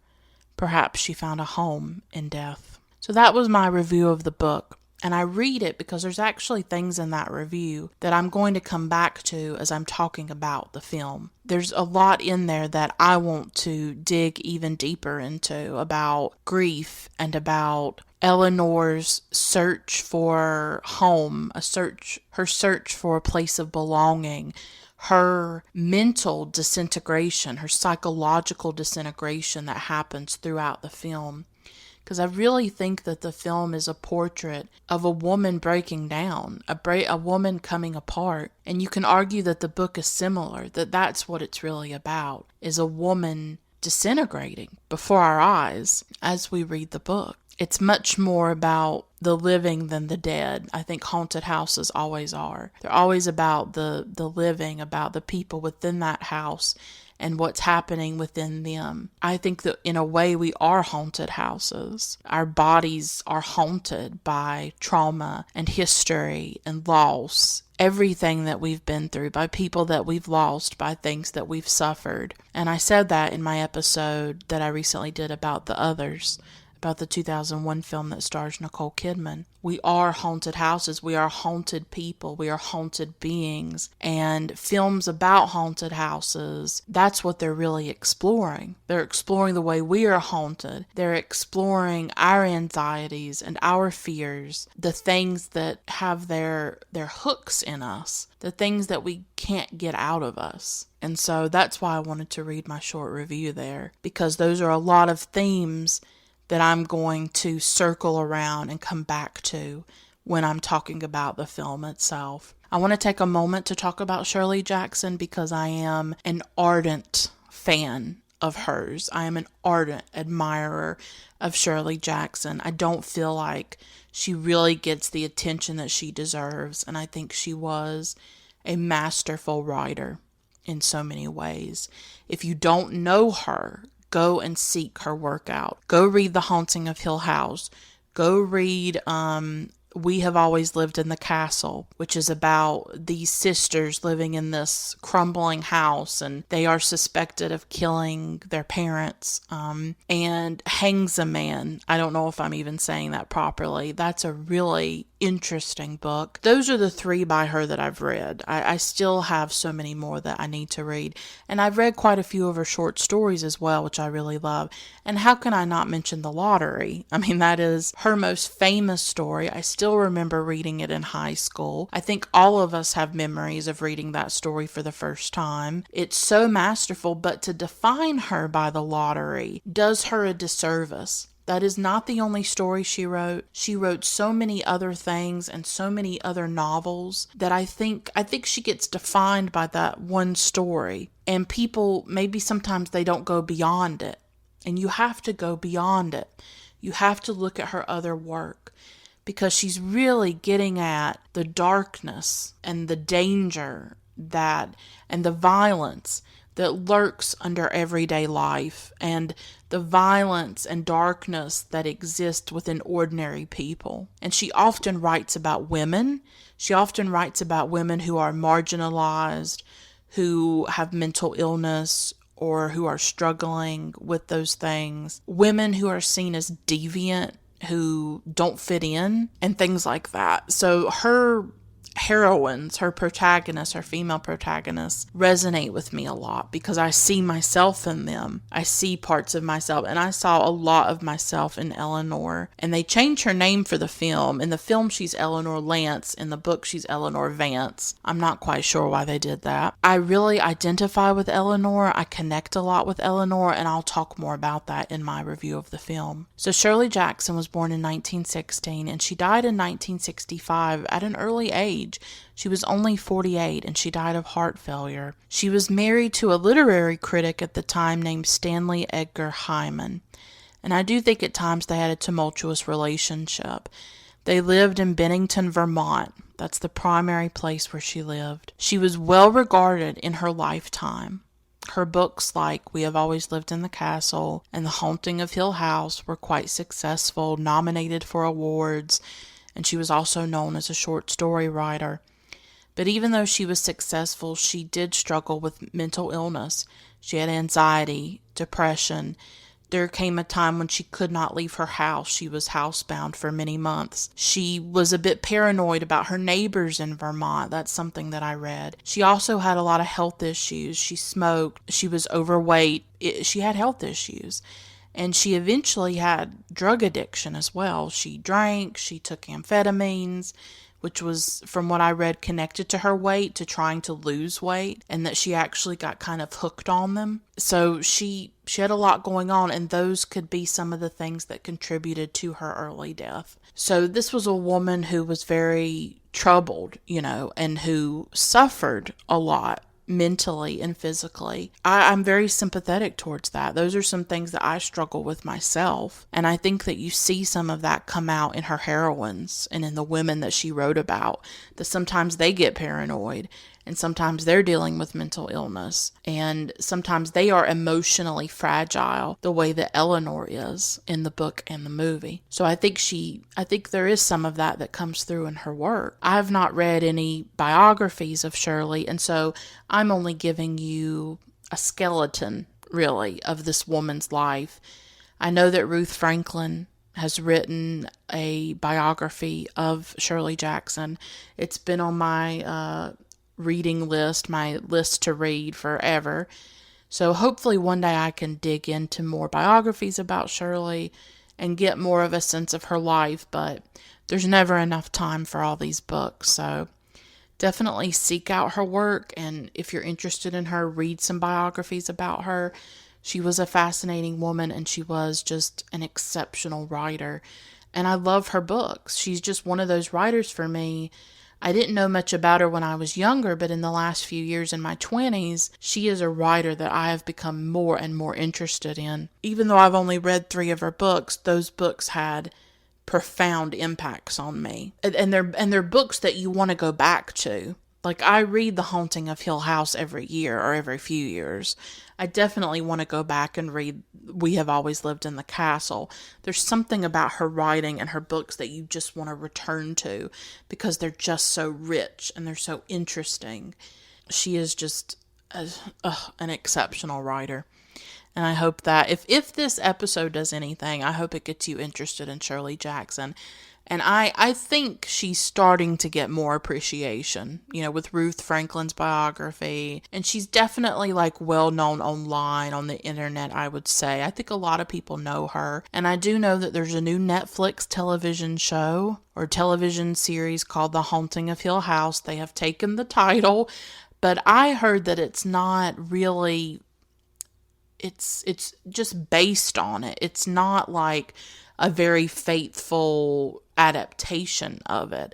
A: Perhaps she found a home in death. So that was my review of the book. And I read it because there's actually things in that review that I'm going to come back to as I'm talking about the film. There's a lot in there that I want to dig even deeper into about grief and about Eleanor's search for home, her search for a place of belonging, her mental disintegration, her psychological disintegration that happens throughout the film. Because I really think that the film is a portrait of a woman breaking down, a woman coming apart. And you can argue that the book is similar, that that's what it's really about, is a woman disintegrating before our eyes as we read the book. It's much more about the living than the dead. I think haunted houses always are. They're always about the living, about the people within that house and what's happening within them. I think that in a way we are haunted houses. Our bodies are haunted by trauma and history and loss. Everything that we've been through, by people that we've lost, by things that we've suffered. And I said that in my episode that I recently did about The Others, about the 2001 film that stars Nicole Kidman. We are haunted houses. We are haunted people. We are haunted beings. And films about haunted houses, that's what they're really exploring. They're exploring the way we are haunted. They're exploring our anxieties and our fears, the things that have their hooks in us, the things that we can't get out of us. And so that's why I wanted to read my short review there, because those are a lot of themes that I'm going to circle around and come back to when I'm talking about the film itself. I want to take a moment to talk about Shirley Jackson because I am an ardent fan of hers. I am an ardent admirer of Shirley Jackson. I don't feel like she really gets the attention that she deserves, and I think she was a masterful writer in so many ways. If you don't know her, go and seek her work out. Go read The Haunting of Hill House. Go read We Have Always Lived in the Castle, which is about these sisters living in this crumbling house, and they are suspected of killing their parents. And Hangs a Man. I don't know if I'm even saying that properly. That's a really interesting book. Those are the three by her that I've read. I still have so many more that I need to read. And I've read quite a few of her short stories as well, which I really love. And how can I not mention The Lottery? I mean, that is her most famous story. I still remember reading it in high school. I think all of us have memories of reading that story for the first time. It's so masterful, but to define her by The Lottery does her a disservice. That is not the only story she wrote. She wrote so many other things and so many other novels that I think she gets defined by that one story. And people, maybe sometimes they don't go beyond it. And you have to go beyond it. You have to look at her other work, because she's really getting at the darkness and the danger and the violence that lurks under everyday life, and the violence and darkness that exist within ordinary people. And she often writes about women. She often writes about women who are marginalized, who have mental illness, or who are struggling with those things. Women who are seen as deviant, who don't fit in, and things like that. So her heroines, her protagonists, her female protagonists resonate with me a lot because I see myself in them. I see parts of myself, and I saw a lot of myself in Eleanor. And they changed her name for the film. In the film, she's Eleanor Lance. In the book, she's Eleanor Vance. I'm not quite sure why they did that. I really identify with Eleanor. I connect a lot with Eleanor, and I'll talk more about that in my review of the film. So Shirley Jackson was born in 1916, and she died in 1965 at an early age. She was only 48, and she died of heart failure. She was married to a literary critic at the time named Stanley Edgar Hyman, and I do think at times they had a tumultuous relationship. They lived in Bennington, Vermont. That's the primary place where she lived. She was well regarded in her lifetime. Her books like We Have Always Lived in the Castle and The Haunting of Hill House were quite successful, nominated for awards, and she was also known as a short story writer. But even though she was successful, she did struggle with mental illness. She had anxiety, depression, There came a time when she could not leave her house. She was housebound for many months. She was a bit paranoid about her neighbors in Vermont. That's something that I read. She also had a lot of health issues. She smoked. She was overweight. She had health issues. And she eventually had drug addiction as well. She drank. She took amphetamines, which was, from what I read, connected to her weight, to trying to lose weight, and that she actually got kind of hooked on them. So she had a lot going on, and those could be some of the things that contributed to her early death. So this was a woman who was very troubled, and who suffered a lot mentally and physically. I'm very sympathetic towards that. Those are some things that I struggle with myself. And I think that you see some of that come out in her heroines and in the women that she wrote about, that sometimes they get paranoid and sometimes they're dealing with mental illness, and sometimes they are emotionally fragile the way that Eleanor is in the book and the movie. So I think there is some of that comes through in her work. I have not read any biographies of Shirley, and so I'm only giving you a skeleton, really, of this woman's life. I know that Ruth Franklin has written a biography of Shirley Jackson. It's been on my reading list, my list to read forever. So hopefully one day I can dig into more biographies about Shirley and get more of a sense of her life, but there's never enough time for all these books. So definitely seek out her work, and if you're interested in her, read some biographies about her. She was a fascinating woman, and she was just an exceptional writer, and I love her books. She's just one of those writers for me. I didn't know much about her when I was younger, but in the last few years in my 20s, she is a writer that I have become more and more interested in. Even though I've only read 3 of her books, those books had profound impacts on me. And they're books that you want to go back to. Like, I read The Haunting of Hill House every year or every few years. I definitely want to go back and read We Have Always Lived in the Castle. There's something about her writing and her books that you just want to return to because they're just so rich and they're so interesting. She is just an exceptional writer. And I hope that if this episode does anything, I hope it gets you interested in Shirley Jackson. And I think she's starting to get more appreciation, with Ruth Franklin's biography. And she's definitely well known online on the internet, I would say. I think a lot of people know her. And I do know that there's a new Netflix television show or television series called The Haunting of Hill House. They have taken the title, but I heard that it's not really, it's just based on it. It's not like a very faithful adaptation of it,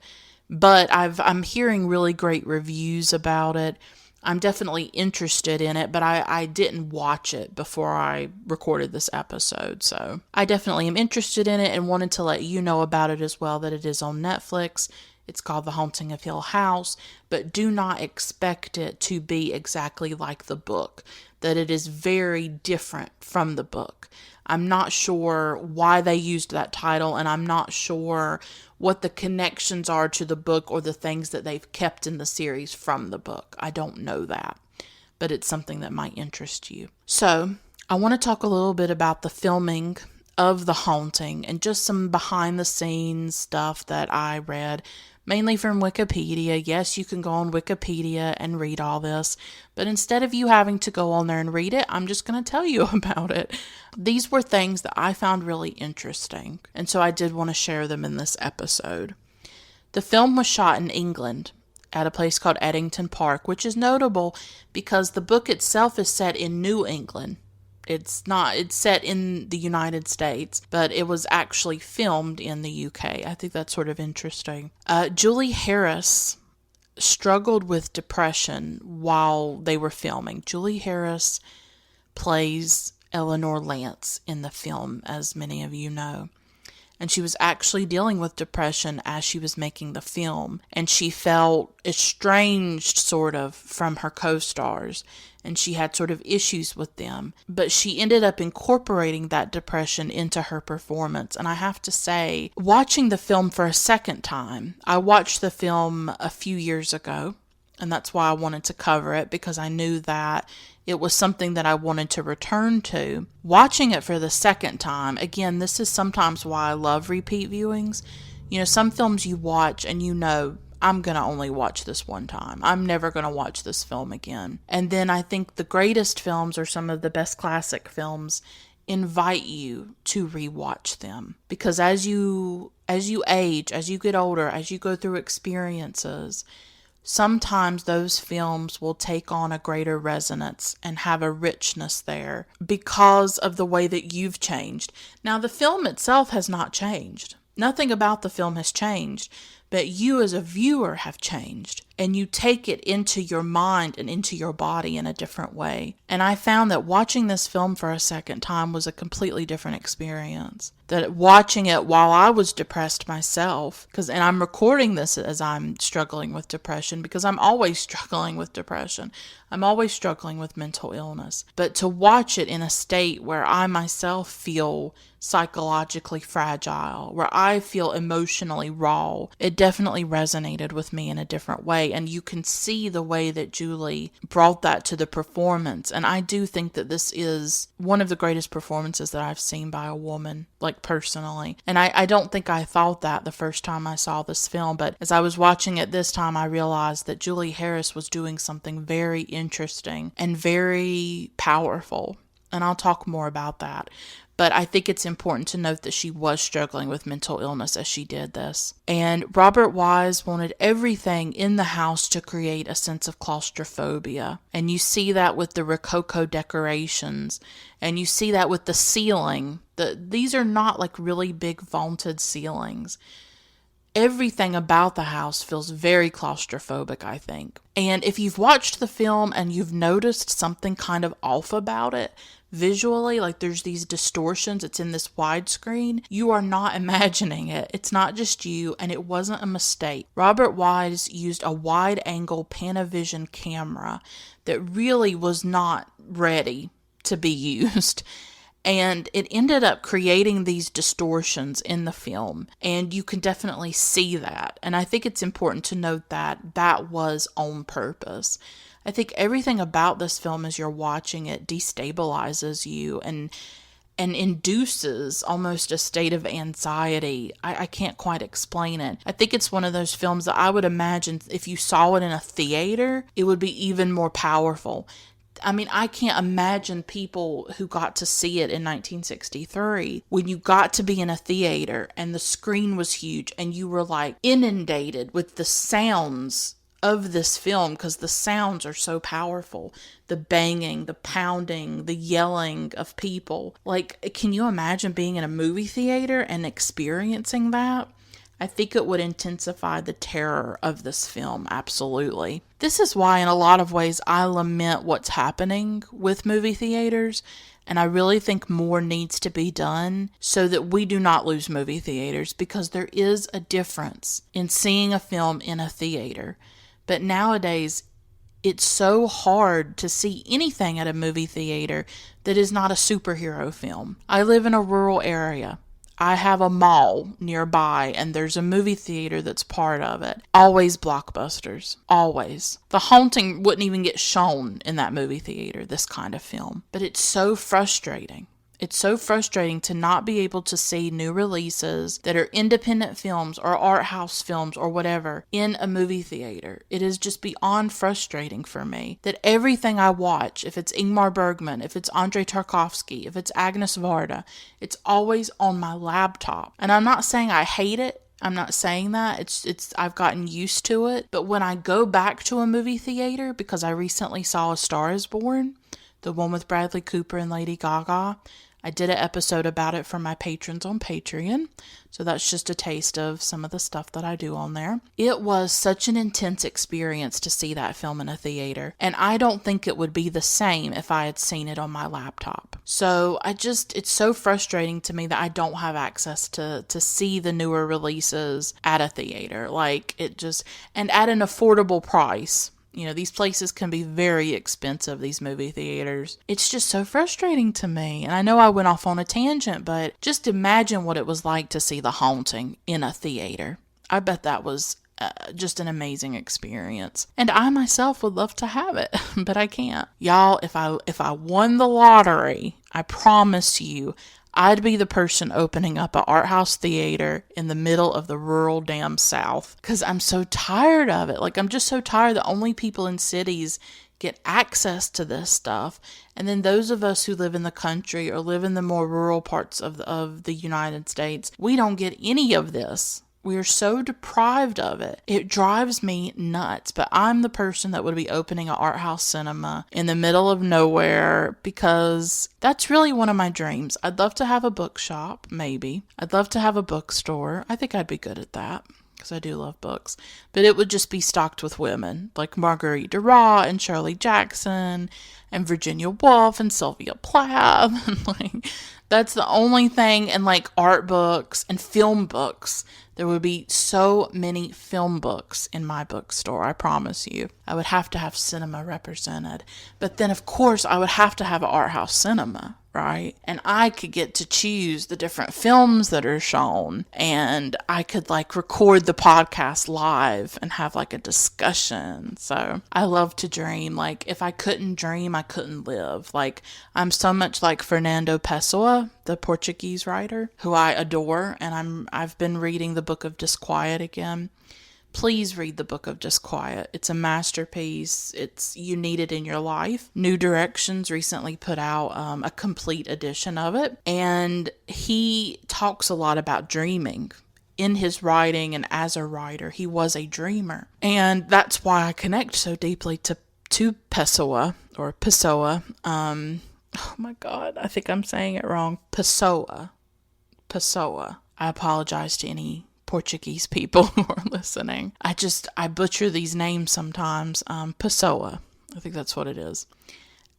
A: but I'm hearing really great reviews about it. I'm definitely interested in it, but I didn't watch it before I recorded this episode, so I definitely am interested in it and wanted to let you know about it as well, that it is on Netflix. It's called The Haunting of Hill House, but do not expect it to be exactly like the book, that it is very different from the book. I'm not sure why they used that title, and I'm not sure what the connections are to the book or the things that they've kept in the series from the book. I don't know that, but it's something that might interest you. So, I want to talk a little bit about the filming of The Haunting and just some behind the scenes stuff that I read, mainly from Wikipedia. Yes, you can go on Wikipedia and read all this, but instead of you having to go on there and read it, I'm just going to tell you about it. These were things that I found really interesting, and so I did want to share them in this episode. The film was shot in England at a place called Eddington Park, which is notable because the book itself is set in New England. It's set in the United States, but it was actually filmed in the UK. I think that's sort of interesting. Julie Harris struggled with depression while they were filming. Julie Harris plays Eleanor Lance in the film, as many of you know. And she was actually dealing with depression as she was making the film. And she felt estranged, sort of, from her co-stars. And she had sort of issues with them. But she ended up incorporating that depression into her performance. And I have to say, watching the film for a second time, I watched the film a few years ago. And that's why I wanted to cover it, because I knew that it was something that I wanted to return to. Watching it for the second time, again, this is sometimes why I love repeat viewings. Some films you watch and I'm going to only watch this one time. I'm never going to watch this film again. And then I think the greatest films, or some of the best classic films, invite you to rewatch them. Because as you age, as you get older, as you go through experiences, sometimes those films will take on a greater resonance and have a richness there because of the way that you've changed. Now, the film itself has not changed. Nothing about the film has changed, but you as a viewer have changed, and you take it into your mind and into your body in a different way. And I found that watching this film for a second time was a completely different experience. That watching it while I was depressed myself, and I'm recording this as I'm struggling with depression, because I'm always struggling with depression. I'm always struggling with mental illness. But to watch it in a state where I myself feel psychologically fragile, where I feel emotionally raw, it definitely resonated with me in a different way. And you can see the way that Julie brought that to the performance. And I do think that this is one of the greatest performances that I've seen by a woman, like personally. And I don't think I thought that the first time I saw this film, but as I was watching it this time, I realized that Julie Harris was doing something very interesting and very powerful. And I'll talk more about that. But I think it's important to note that she was struggling with mental illness as she did this. And Robert Wise wanted everything in the house to create a sense of claustrophobia. And you see that with the Rococo decorations. And you see that with the ceiling. These are not like really big vaulted ceilings. Everything about the house feels very claustrophobic, I think. And if you've watched the film and you've noticed something kind of off about it, visually, like there's these distortions, it's in this widescreen, you are not imagining it. It's not just you, and it wasn't a mistake. Robert Wise used a wide-angle Panavision camera that really was not ready to be used. And it ended up creating these distortions in the film. And you can definitely see that. And I think it's important to note that that was on purpose. I think everything about this film as you're watching it destabilizes you and induces almost a state of anxiety. I can't quite explain it. I think it's one of those films that I would imagine if you saw it in a theater, it would be even more powerful. I mean, I can't imagine people who got to see it in 1963 when you got to be in a theater and the screen was huge and you were like inundated with the sounds of this film, because the sounds are so powerful. The banging, the pounding, the yelling of people. Like, can you imagine being in a movie theater and experiencing that? I think it would intensify the terror of this film, absolutely. This is why, in a lot of ways, I lament what's happening with movie theaters, and I really think more needs to be done so that we do not lose movie theaters, because there is a difference in seeing a film in a theater. But nowadays, it's so hard to see anything at a movie theater that is not a superhero film. I live in a rural area. I have a mall nearby, and there's a movie theater that's part of it. Always blockbusters. Always. The Haunting wouldn't even get shown in that movie theater, this kind of film. But it's so frustrating. It's so frustrating to not be able to see new releases that are independent films or art house films or whatever in a movie theater. It is just beyond frustrating for me that everything I watch, if it's Ingmar Bergman, if it's Andrei Tarkovsky, if it's Agnes Varda, it's always on my laptop. And I'm not saying I hate it. I'm not saying that. It's I've gotten used to it. But when I go back to a movie theater, because I recently saw A Star Is Born, the one with Bradley Cooper and Lady Gaga, I did an episode about it for my patrons on Patreon, so that's just a taste of some of the stuff that I do on there. It was such an intense experience to see that film in a theater, and I don't think it would be the same if I had seen it on my laptop. So it's so frustrating to me that I don't have access to see the newer releases at a theater, and at an affordable price. These places can be very expensive, these movie theaters. It's just so frustrating to me. And I know I went off on a tangent, but just imagine what it was like to see The Haunting in a theater. I bet that was just an amazing experience. And I myself would love to have it, but I can't. Y'all, if I won the lottery, I promise you, I'd be the person opening up an art house theater in the middle of the rural damn South. Because I'm so tired of it. Like, I'm just so tired that only people in cities get access to this stuff. And then those of us who live in the country or live in the more rural parts of the United States, we don't get any of this. We are so deprived of it. It drives me nuts. But I'm the person that would be opening an art house cinema in the middle of nowhere because that's really one of my dreams. I'd love to have a bookshop, maybe. I'd love to have a bookstore. I think I'd be good at that because I do love books. But it would just be stocked with women like Marguerite Duras and Shirley Jackson and Virginia Woolf and Sylvia Plath. And like, that's the only thing. And like art books and film books. There would be so many film books in my bookstore, I promise you. I would have to have cinema represented. But then, of course, I would have to have an art house cinema, right? And I could get to choose the different films that are shown. And I could, like, record the podcast live and have, like, a discussion. So I love to dream. Like, if I couldn't dream, I couldn't live. Like, I'm so much like Fernando Pessoa, the Portuguese writer, who I adore. And I've been reading the Book of Disquiet again. Please read the Book of Disquiet. It's a masterpiece. You need it in your life. New Directions recently put out a complete edition of it. And he talks a lot about dreaming. In his writing and as a writer, he was a dreamer. And that's why I connect so deeply to Pessoa, or Pessoa. Oh my God, I think I'm saying it wrong. Pessoa. I apologize to any Portuguese people who are listening. I butcher these names sometimes. Pessoa, I think that's what it is.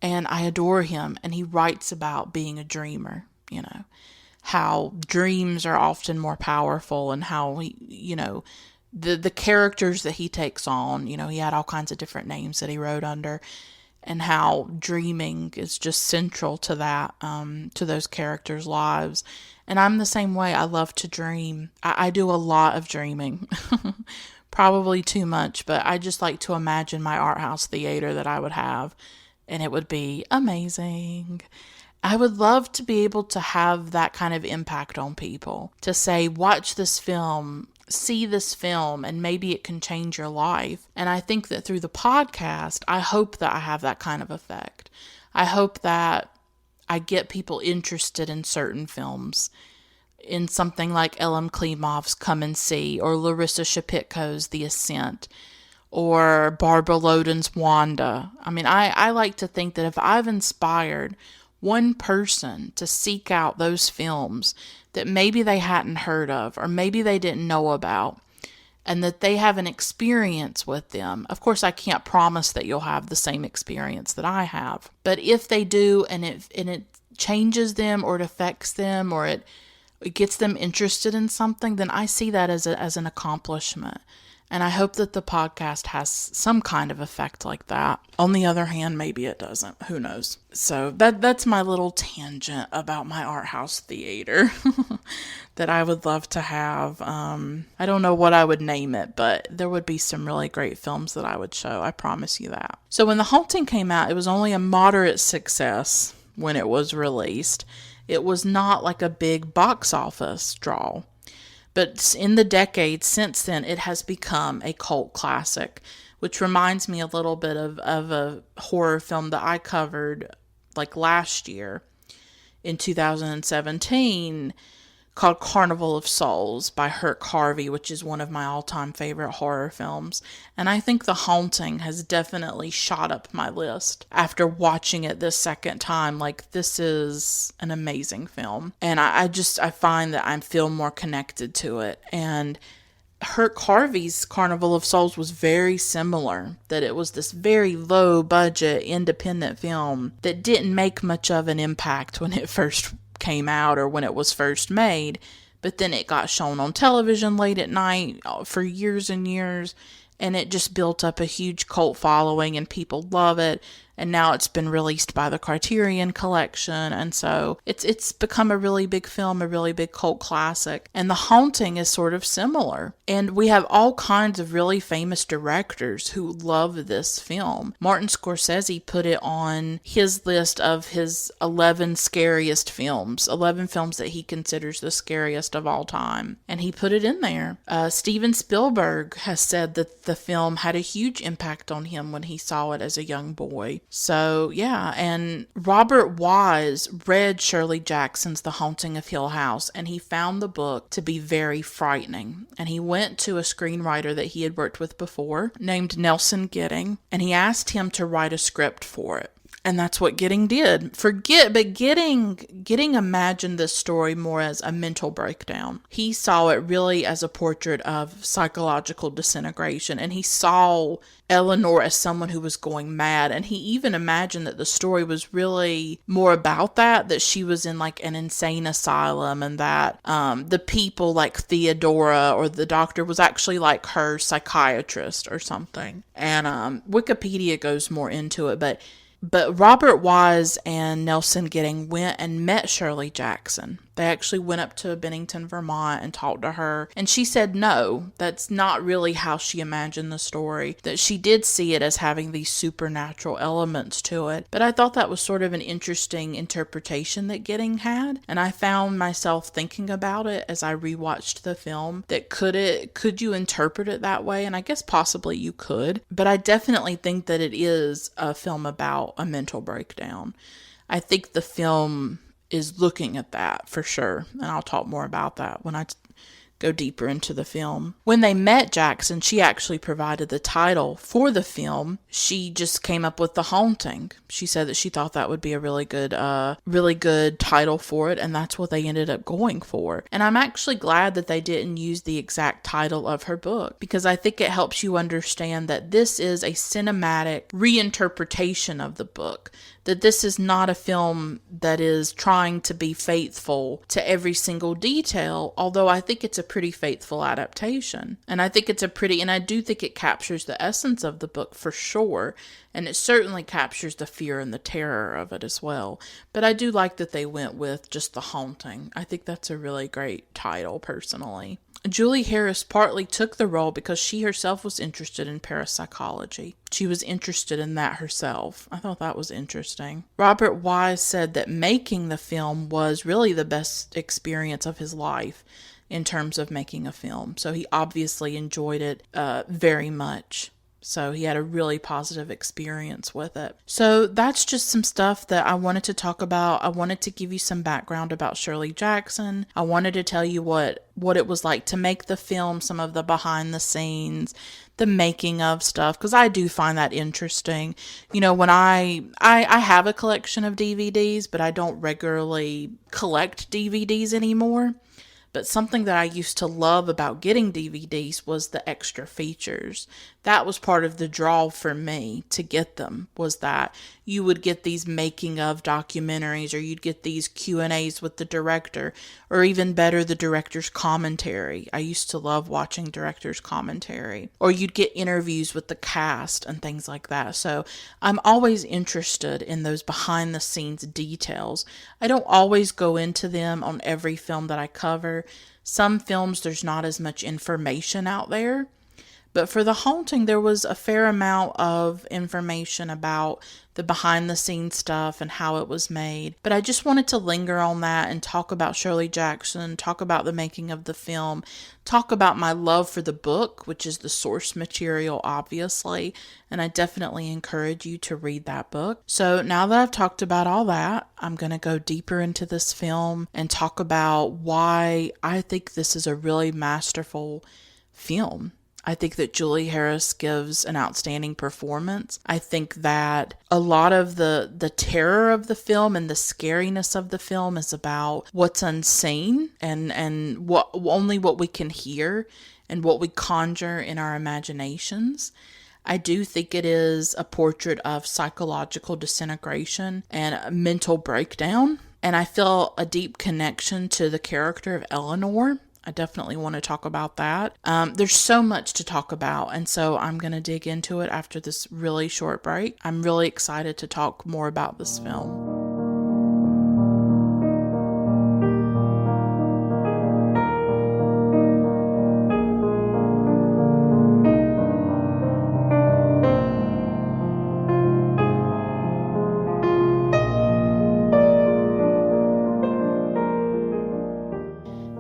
A: And I adore him. And he writes about being a dreamer, how dreams are often more powerful and how the characters that he takes on, he had all kinds of different names that he wrote under, and how dreaming is just central to that, to those characters' lives. And I'm the same way. I love to dream. I do a lot of dreaming, probably too much, but I just like to imagine my art house theater that I would have, and it would be amazing. I would love to be able to have that kind of impact on people, to say, watch this film, see this film, and maybe it can change your life. And I think that through the podcast, I hope that I have that kind of effect. I hope that I get people interested in certain films, in something like Ellen Klimov's Come and See, or Larissa Shepitko's The Ascent, or Barbara Loden's Wanda. I mean, I like to think that if I've inspired one person to seek out those films that maybe they hadn't heard of, or maybe they didn't know about, and that they have an experience with them. Of course, I can't promise that you'll have the same experience that I have. But if they do, and it changes them, or it affects them, or it gets them interested in something, then I see that as an accomplishment. And I hope that the podcast has some kind of effect like that. On the other hand, maybe it doesn't. Who knows? So that's my little tangent about my art house theater that I would love to have. I don't know what I would name it, but there would be some really great films that I would show. I promise you that. So when The Haunting came out, it was only a moderate success when it was released. It was not like a big box office draw. But in the decades since then, it has become a cult classic, which reminds me a little bit of a horror film that I covered like last year in 2017 called Carnival of Souls by Herc Harvey, which is one of my all-time favorite horror films. And I think The Haunting has definitely shot up my list after watching it this second time. Like, this is an amazing film. And I find that I feel more connected to it. And Herc Harvey's Carnival of Souls was very similar, that it was this very low budget independent film that didn't make much of an impact when it first came out or when it was first made, but then it got shown on television late at night for years and years, and it just built up a huge cult following, and people love it, and now it's been released by the Criterion Collection, and so it's become a really big film, a really big cult classic. And The Haunting is sort of similar. And we have all kinds of really famous directors who love this film. Martin Scorsese put it on his list of his 11 scariest films, 11 films that he considers the scariest of all time. And he put it in there. Steven Spielberg has said that the film had a huge impact on him when he saw it as a young boy. So, yeah, and Robert Wise read Shirley Jackson's The Haunting of Hill House, and he found the book to be very frightening. And he went to a screenwriter that he had worked with before, named Nelson Gidding, and he asked him to write a script for it. And that's what Gidding did. Gidding imagined this story more as a mental breakdown. He saw it really as a portrait of psychological disintegration, and he saw Eleanor as someone who was going mad, and he even imagined that the story was really more about that she was in like an insane asylum, and that the people like Theodora or the doctor was actually like her psychiatrist or something. And Wikipedia goes more into it, but Robert Wise and Nelson Gidding went and met Shirley Jackson. They actually went up to Bennington, Vermont and talked to her. And she said no, that's not really how she imagined the story. That she did see it as having these supernatural elements to it. But I thought that was sort of an interesting interpretation that Gidding had. And I found myself thinking about it as I rewatched the film. That could you interpret it that way? And I guess possibly you could. But I definitely think that it is a film about a mental breakdown. I think the film is looking at that for sure. And I'll talk more about that when I go deeper into the film. When they met Jackson, she actually provided the title for the film. She just came up with The Haunting. She said that she thought that would be a really good title for it, and that's what they ended up going for. And I'm actually glad that they didn't use the exact title of her book, because I think it helps you understand that this is a cinematic reinterpretation of the book. That this is not a film that is trying to be faithful to every single detail, although I think it's a pretty faithful adaptation. And I think and I do think it captures the essence of the book for sure, and it certainly captures the fear and the terror of it as well. But I do like that they went with just The Haunting. I think that's a really great title, personally. Julie Harris partly took the role because she herself was interested in parapsychology. She was interested in that herself. I thought that was interesting. Robert Wise said that making the film was really the best experience of his life in terms of making a film. So he obviously enjoyed it very much. So he had a really positive experience with it. So that's just some stuff that I wanted to talk about. I wanted to give you some background about Shirley Jackson. I wanted to tell you what it was like to make the film, some of the behind the scenes, the making of stuff, because I do find that interesting. You know, when I have a collection of DVDs, but I don't regularly collect DVDs anymore. But something that I used to love about getting DVDs was the extra features. That was part of the draw for me to get them, was that you would get these making of documentaries, or you'd get these Q&As with the director, or even better, the director's commentary. I used to love watching director's commentary. Or you'd get interviews with the cast and things like that. So I'm always interested in those behind the scenes details. I don't always go into them on every film that I cover. Some films, there's not as much information out there. But for The Haunting, there was a fair amount of information about the behind the scenes stuff and how it was made. But I just wanted to linger on that and talk about Shirley Jackson, talk about the making of the film, talk about my love for the book, which is the source material, obviously. And I definitely encourage you to read that book. So now that I've talked about all that, I'm going to go deeper into this film and talk about why I think this is a really masterful film. I think that Julie Harris gives an outstanding performance. I think that a lot of the terror of the film and the scariness of the film is about what's unseen and what we can hear and what we conjure in our imaginations. I do think it is a portrait of psychological disintegration and mental breakdown. And I feel a deep connection to the character of Eleanor. I definitely want to talk about that. There's so much to talk about, and so I'm going to dig into it after this really short break. I'm really excited to talk more about this film.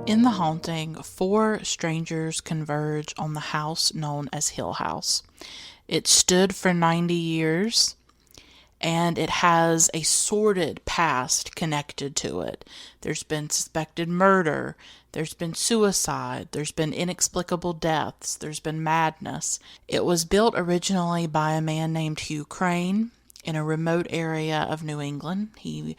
A: In The Haunting, four strangers converge on the house known as Hill House. It stood for 90 years, and it has a sordid past connected to it. There's been suspected murder, there's been suicide, there's been inexplicable deaths, there's been madness. It was built originally by a man named Hugh Crane in a remote area of New England. He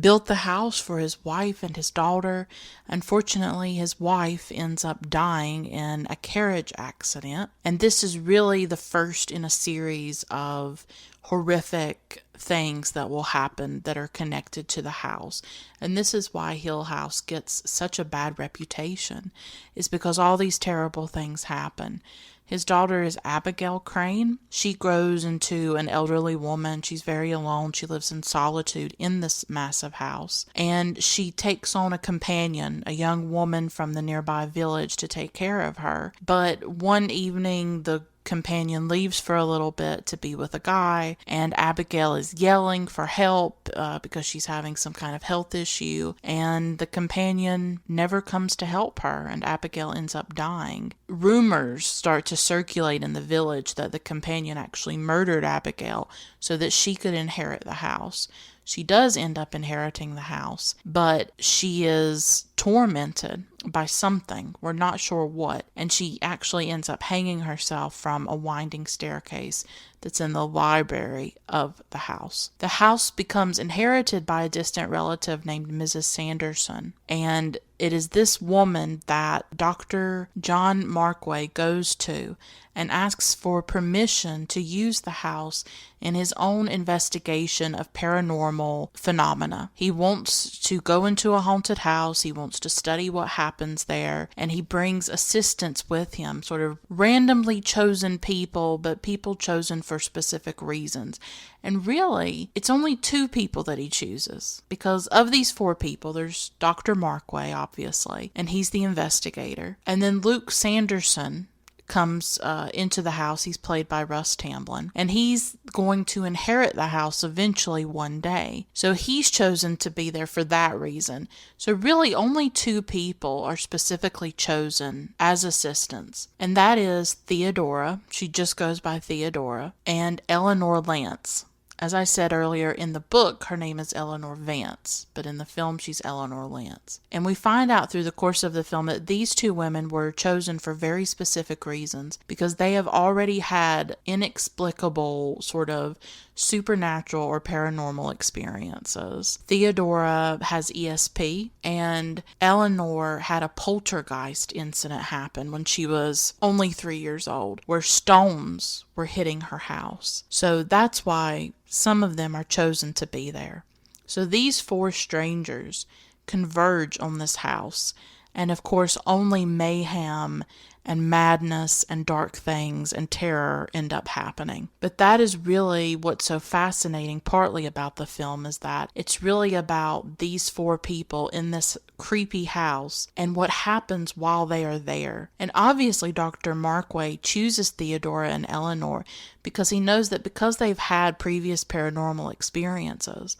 A: built the house for his wife and his daughter. Unfortunately, his wife ends up dying in a carriage accident. And this is really the first in a series of horrific things that will happen that are connected to the house. And this is why Hill House gets such a bad reputation, is because all these terrible things happen. His daughter is Abigail Crane. She grows into an elderly woman. She's very alone. She lives in solitude in this massive house. And she takes on a companion, a young woman from the nearby village, to take care of her. But one evening, the companion leaves for a little bit to be with a guy, and Abigail is yelling for help because she's having some kind of health issue, and the companion never comes to help her, and Abigail ends up dying. Rumors start to circulate in the village that the companion actually murdered Abigail so that she could inherit the house. She does end up inheriting the house, but she is tormented by something. We're not sure what. And she actually ends up hanging herself from a winding staircase that's in the library of the house. The house becomes inherited by a distant relative named Mrs. Sanderson. And it is this woman that Dr. John Markway goes to and asks for permission to use the house in his own investigation of paranormal phenomena. He wants to go into a haunted house, he wants to study what happens there, and he brings assistants with him, sort of randomly chosen people, but people chosen for specific reasons. And really, it's only two people that he chooses, because of these four people, there's Dr. Markway, obviously, and he's the investigator. And then Luke Sanderson comes into the house. He's played by Russ Tamblyn, and he's going to inherit the house eventually one day. So he's chosen to be there for that reason. So really only two people are specifically chosen as assistants, and that is Theodora, she just goes by Theodora, and Eleanor Lance. As I said earlier, in the book, her name is Eleanor Vance, but in the film, she's Eleanor Lance. And we find out through the course of the film that these two women were chosen for very specific reasons, because they have already had inexplicable sort of supernatural or paranormal experiences. Theodora has ESP, and Eleanor had a poltergeist incident happen when she was only 3 years old, where stones were hitting her house. So that's why some of them are chosen to be there. So these four strangers converge on this house, and of course only mayhem and madness and dark things and terror end up happening. But that is really what's so fascinating partly about the film, is that it's really about these four people in this creepy house and what happens while they are there. And obviously Dr. Markway chooses Theodora and Eleanor because he knows that because they've had previous paranormal experiences,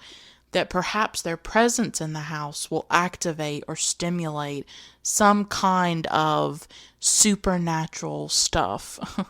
A: that perhaps their presence in the house will activate or stimulate some kind of supernatural stuff.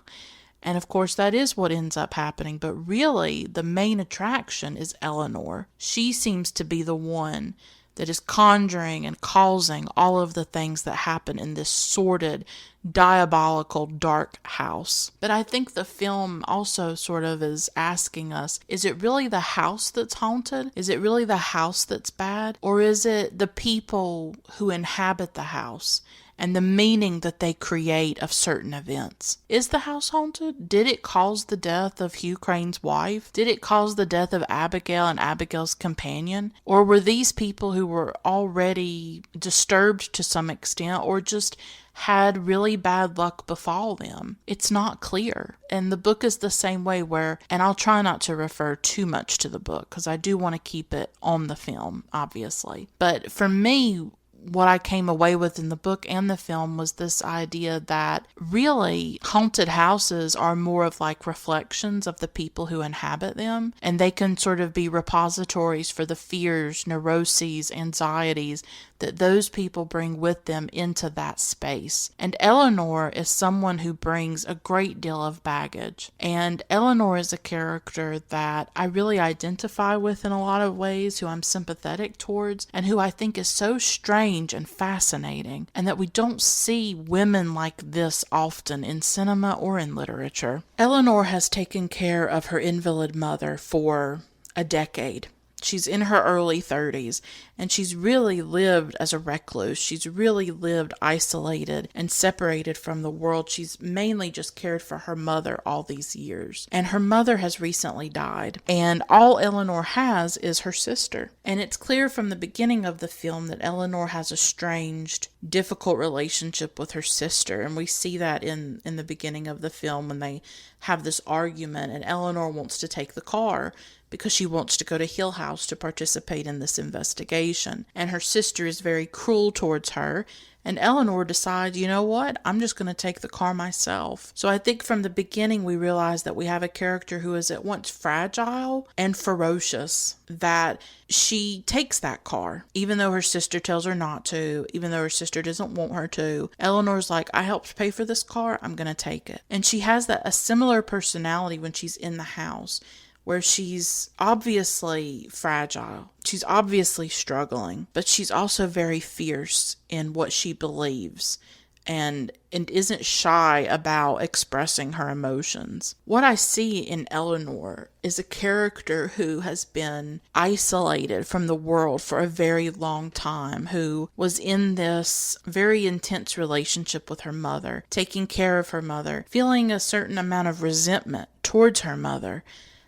A: And of course, that is what ends up happening. But really, the main attraction is Eleanor. She seems to be the one that is conjuring and causing all of the things that happen in this sordid, diabolical, dark house. But I think the film also sort of is asking us, is it really the house that's haunted? Is it really the house that's bad? Or is it the people who inhabit the house and the meaning that they create of certain events. Is the house haunted? Did it cause the death of Hugh Crane's wife? Did it cause the death of Abigail and Abigail's companion? Or were these people who were already disturbed to some extent, or just had really bad luck befall them? It's not clear. And the book is the same way where, and I'll try not to refer too much to the book because I do want to keep it on the film, obviously. But for me, what I came away with in the book and the film was this idea that really haunted houses are more of like reflections of the people who inhabit them, and they can sort of be repositories for the fears, neuroses, anxieties that those people bring with them into that space. And Eleanor is someone who brings a great deal of baggage. And Eleanor is a character that I really identify with in a lot of ways, who I'm sympathetic towards, and who I think is so strange and fascinating, and that we don't see women like this often in cinema or in literature. Eleanor has taken care of her invalid mother for a decade. She's in her early 30s, and she's really lived as a recluse. She's really lived isolated and separated from the world. She's mainly just cared for her mother all these years. And her mother has recently died, and all Eleanor has is her sister. And it's clear from the beginning of the film that Eleanor has a strange, difficult relationship with her sister, and we see that in the beginning of the film when they have this argument, and Eleanor wants to take the car because she wants to go to Hill House to participate in this investigation. And her sister is very cruel towards her, and Eleanor decides, you know what, I'm just going to take the car myself. So I think from the beginning we realize that we have a character who is at once fragile and ferocious, that she takes that car, even though her sister tells her not to, even though her sister doesn't want her to. Eleanor's like, I helped pay for this car, I'm going to take it. And she has a similar personality when she's in the house, where she's obviously fragile. She's obviously struggling, but she's also very fierce in what she believes and isn't shy about expressing her emotions. What I see in Eleanor is a character who has been isolated from the world for a very long time, who was in this very intense relationship with her mother, taking care of her mother, feeling a certain amount of resentment towards her mother.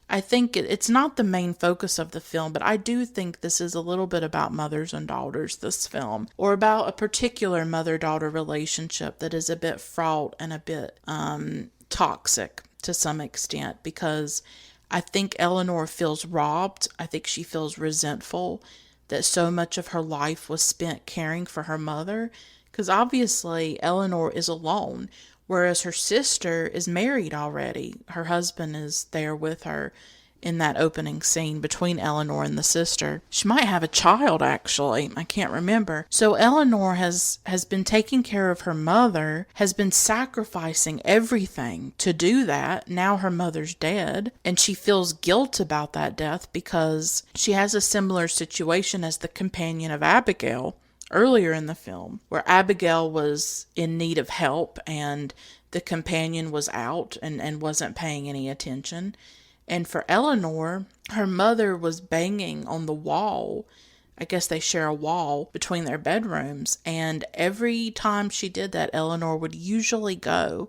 A: I think it's not the main focus of the film, but I do think this is a little bit about mothers and daughters, this film, or about a particular mother-daughter relationship that is a bit fraught and a bit toxic to some extent, because I think Eleanor feels robbed. I think she feels resentful that so much of her life was spent caring for her mother, because obviously Eleanor is alone, whereas her sister is married already. Her husband is there with her in that opening scene between Eleanor and the sister. She might have a child, actually. I can't remember. So Eleanor has been taking care of her mother, has been sacrificing everything to do that. Now her mother's dead, and she feels guilt about that death because she has a similar situation as the companion of Abigail earlier in the film, where Abigail was in need of help and the companion was out and wasn't paying any attention. And for Eleanor, her mother was banging on the wall. I guess they share a wall between their bedrooms, and every time she did that, Eleanor would usually go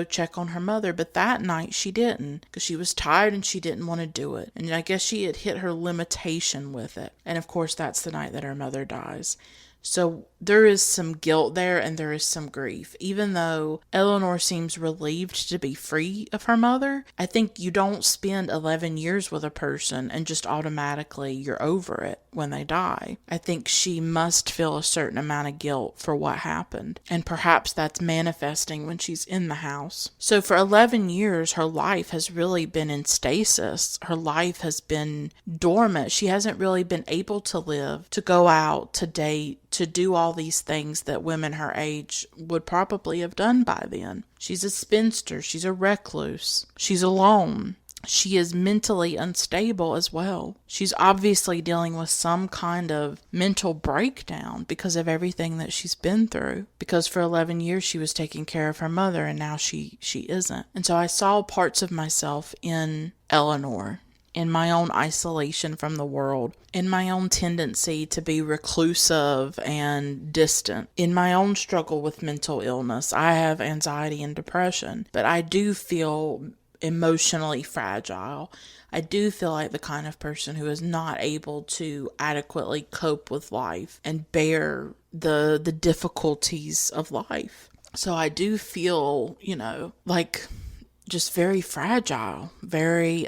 A: check on her mother, but that night she didn't, because she was tired and she didn't want to do it. And I guess she had hit her limitation with it. And of course, that's the night that her mother dies. So there is some guilt there, and there is some grief. Even though Eleanor seems relieved to be free of her mother, I think you don't spend 11 years with a person and just automatically you're over it when they die. I think she must feel a certain amount of guilt for what happened, and perhaps that's manifesting when she's in the house. So for 11 years, her life has really been in stasis. Her life has been dormant. She hasn't really been able to live, to go out, to date, to do all these things that women her age would probably have done by then. She's a spinster. She's a recluse. She's alone. She is mentally unstable as well. She's obviously dealing with some kind of mental breakdown because of everything that she's been through. Because for 11 years she was taking care of her mother, and now she isn't. And so I saw parts of myself in Eleanor. in my own isolation from the world, in my own tendency to be reclusive and distant, in my own struggle with mental illness. I have anxiety and depression, but I do feel emotionally fragile. I do feel like the kind of person who is not able to adequately cope with life and bear the difficulties of life. So I do feel, like just very fragile, very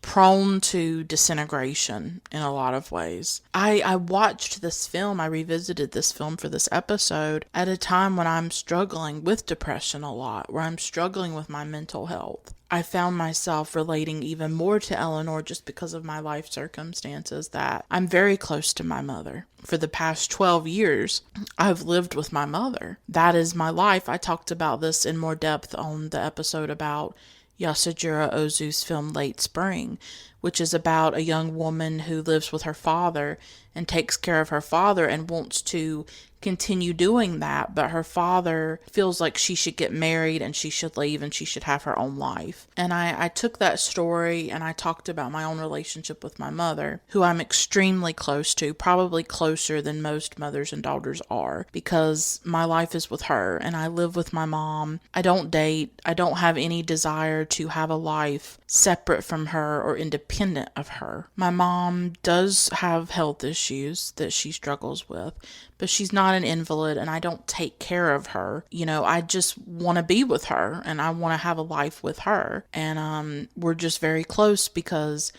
A: prone to disintegration in a lot of ways. I watched this film, I revisited this film for this episode at a time when I'm struggling with depression a lot, where I'm struggling with my mental health. I found myself relating even more to Eleanor just because of my life circumstances, that I'm very close to my mother. For the past 12 years, I've lived with my mother. That is my life. I talked about this in more depth on the episode about Yasujiro Ozu's film Late Spring, which is about a young woman who lives with her father and takes care of her father and wants to continue doing that, but her father feels like she should get married and she should leave and she should have her own life. And I took that story and I talked about my own relationship with my mother, who I'm extremely close to, probably closer than most mothers and daughters are, because my life is with her and I live with my mom. I don't date. I don't have any desire to have a life separate from her or independent of her. My mom does have health issues that she struggles with, but she's not an invalid and I don't take care of her. I just want to be with her and I want to have a life with her. And we're just very close because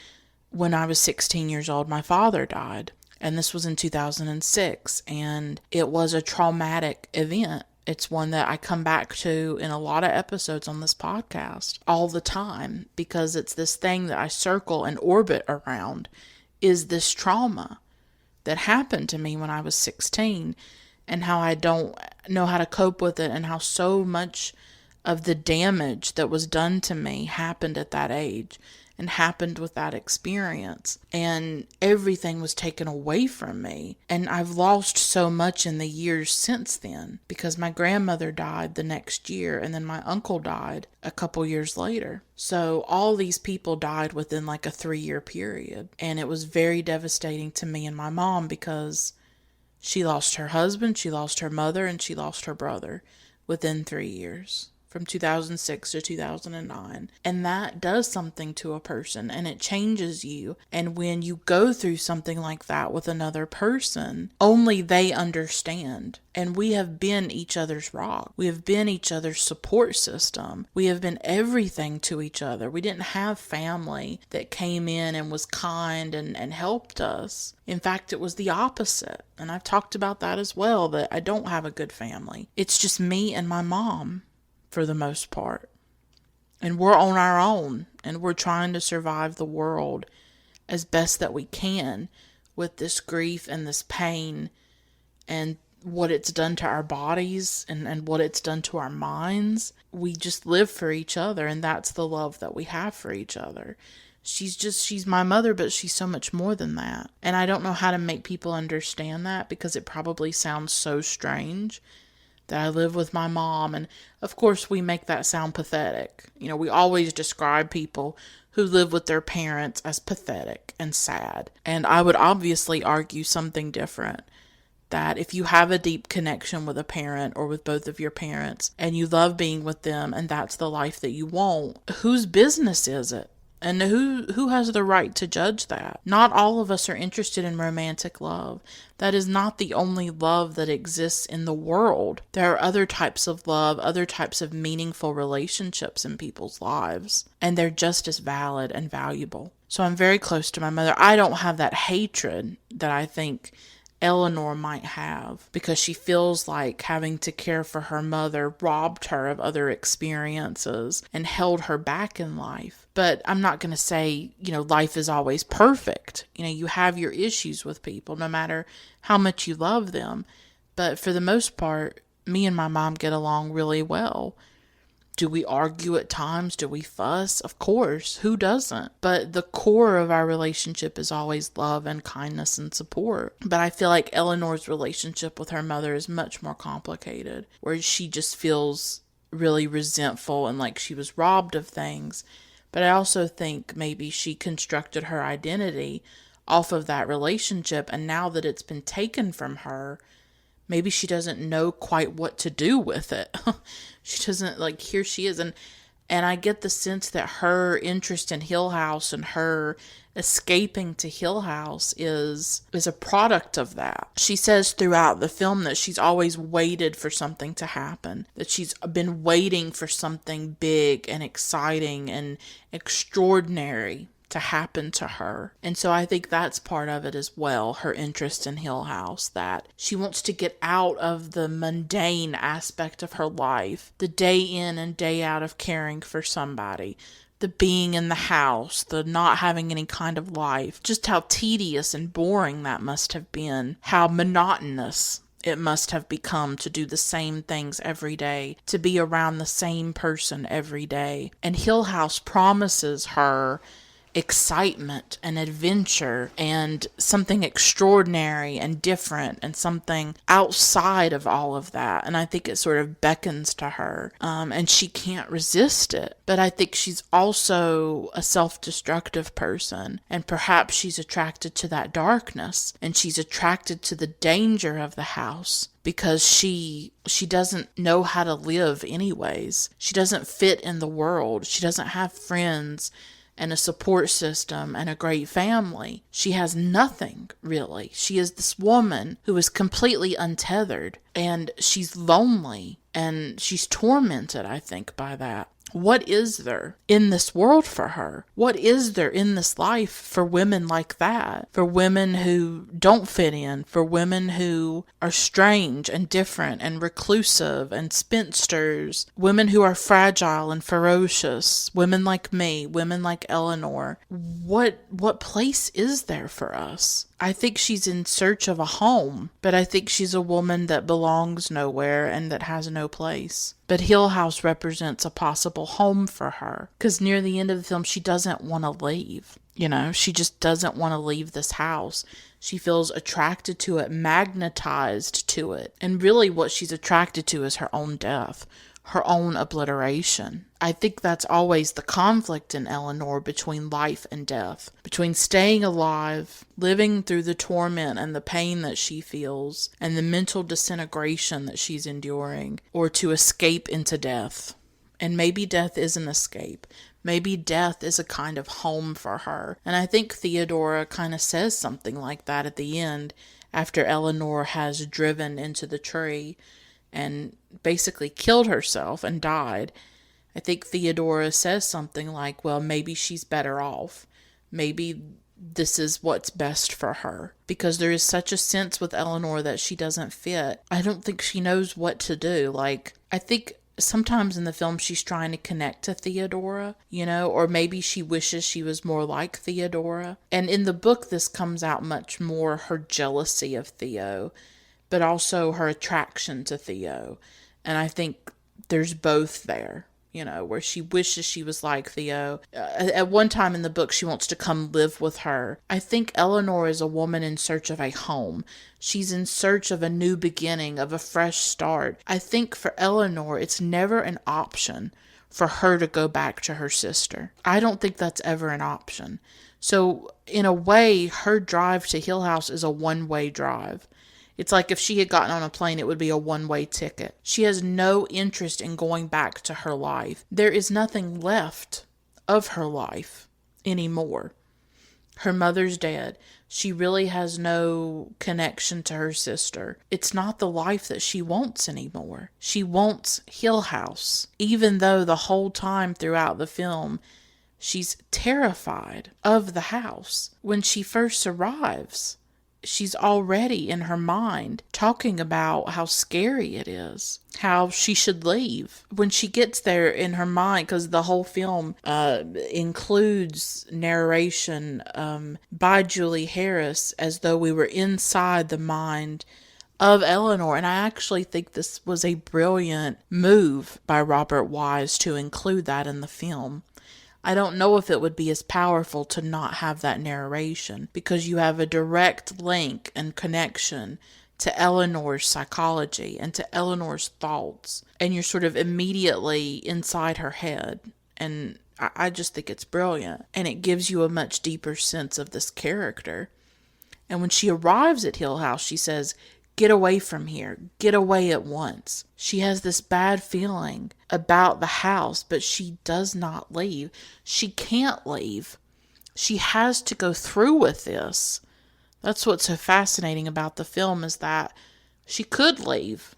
A: when I was 16 years old, my father died. And this was in 2006. And it was a traumatic event. It's one that I come back to in a lot of episodes on this podcast all the time, because it's this thing that I circle and orbit around, is this trauma that happened to me when I was 16, and how I don't know how to cope with it, and how so much of the damage that was done to me happened at that age and happened with that experience, and everything was taken away from me. And I've lost so much in the years since then, because my grandmother died the next year and then my uncle died a couple years later. So all these people died within like a 3-year period, and it was very devastating to me and my mom, because she lost her husband, she lost her mother, and she lost her brother within 3 years, from 2006 to 2009. And that does something to a person, and it changes you. And when you go through something like that with another person, only they understand. And we have been each other's rock. We have been each other's support system. We have been everything to each other. We didn't have family that came in and was kind and helped us. In fact, it was the opposite. And I've talked about that as well, that I don't have a good family. It's just me and my mom, for the most part. And we're on our own, and we're trying to survive the world as best that we can with this grief and this pain and what it's done to our bodies and what it's done to our minds. We just live for each other, and that's the love that we have for each other. She's my mother, but she's so much more than that. And I don't know how to make people understand that, because it probably sounds so strange that I live with my mom. And of course we make that sound pathetic. We always describe people who live with their parents as pathetic and sad. And I would obviously argue something different. That if you have a deep connection with a parent or with both of your parents and you love being with them and that's the life that you want, whose business is it? And who has the right to judge that? Not all of us are interested in romantic love. That is not the only love that exists in the world. There are other types of love, other types of meaningful relationships in people's lives, and they're just as valid and valuable. So I'm very close to my mother. I don't have that hatred that I think Eleanor might have, because she feels like having to care for her mother robbed her of other experiences and held her back in life. But I'm not going to say, life is always perfect. You have your issues with people, no matter how much you love them. But for the most part, me and my mom get along really well. Do we argue at times? Do we fuss? Of course. Who doesn't? But the core of our relationship is always love and kindness and support. But I feel like Eleanor's relationship with her mother is much more complicated, where she just feels really resentful and like she was robbed of things. But I also think maybe she constructed her identity off of that relationship, and now that it's been taken from her, maybe she doesn't know quite what to do with it. She doesn't, like, here she is. And I get the sense that her interest in Hill House and her escaping to Hill House is a product of that. She says throughout the film that she's always waited for something to happen, that she's been waiting for something big and exciting and extraordinary to happen to her. And so I think that's part of it as well, her interest in Hill House, that she wants to get out of the mundane aspect of her life, the day in and day out of caring for somebody, the being in the house, the not having any kind of life, just how tedious and boring that must have been, how monotonous it must have become to do the same things every day, to be around the same person every day. And Hill House promises her excitement and adventure and something extraordinary and different and something outside of all of that. And I think it sort of beckons to her, and she can't resist it. But I think she's also a self-destructive person, and perhaps she's attracted to that darkness, and she's attracted to the danger of the house because she doesn't know how to live anyways. She doesn't fit in the world. She doesn't have friends and a support system and a great family. She has nothing, really. She is this woman who is completely untethered, and she's lonely, and she's tormented, I think, by that. What is there in this world for her? What is there in this life for women like that? For women who don't fit in, for women who are strange and different and reclusive and spinsters, women who are fragile and ferocious, women like me, women like Eleanor. What place is there for us? I think she's in search of a home, but I think she's a woman that belongs nowhere and that has no place. But Hill House represents a possible home for her, because near the end of the film, she doesn't want to leave. She just doesn't want to leave this house. She feels attracted to it, magnetized to it. And really what she's attracted to is her own death, her own obliteration. I think that's always the conflict in Eleanor between life and death, between staying alive, living through the torment and the pain that she feels, and the mental disintegration that she's enduring, or to escape into death. And maybe death is an escape. Maybe death is a kind of home for her. And I think Theodora kind of says something like that at the end, after Eleanor has driven into the tree and basically killed herself and died. I think Theodora says something like, well, maybe she's better off. Maybe this is what's best for her. Because there is such a sense with Eleanor that she doesn't fit. I don't think she knows what to do. I think sometimes in the film she's trying to connect to Theodora, or maybe she wishes she was more like Theodora. And in the book, this comes out much more, her jealousy of Theo, but also her attraction to Theo. And I think there's both there, where she wishes she was like Theo. At one time in the book, she wants to come live with her. I think Eleanor is a woman in search of a home. She's in search of a new beginning, of a fresh start. I think for Eleanor, it's never an option for her to go back to her sister. I don't think that's ever an option. So in a way, her drive to Hill House is a one-way drive. It's like if she had gotten on a plane, it would be a one-way ticket. She has no interest in going back to her life. There is nothing left of her life anymore. Her mother's dead. She really has no connection to her sister. It's not the life that she wants anymore. She wants Hill House, even though the whole time throughout the film, she's terrified of the house. When she first arrives, she's already in her mind talking about how scary it is, how she should leave. When she gets there in her mind, because the whole film includes narration by Julie Harris as though we were inside the mind of Eleanor. And I actually think this was a brilliant move by Robert Wise to include that in the film. I don't know if it would be as powerful to not have that narration, because you have a direct link and connection to Eleanor's psychology and to Eleanor's thoughts, and you're sort of immediately inside her head. And I just think it's brilliant. And it gives you a much deeper sense of this character. And when she arrives at Hill House, she says, "Get away from here. Get away at once." She has this bad feeling about the house, but she does not leave. She can't leave. She has to go through with this. That's what's so fascinating about the film, is that she could leave.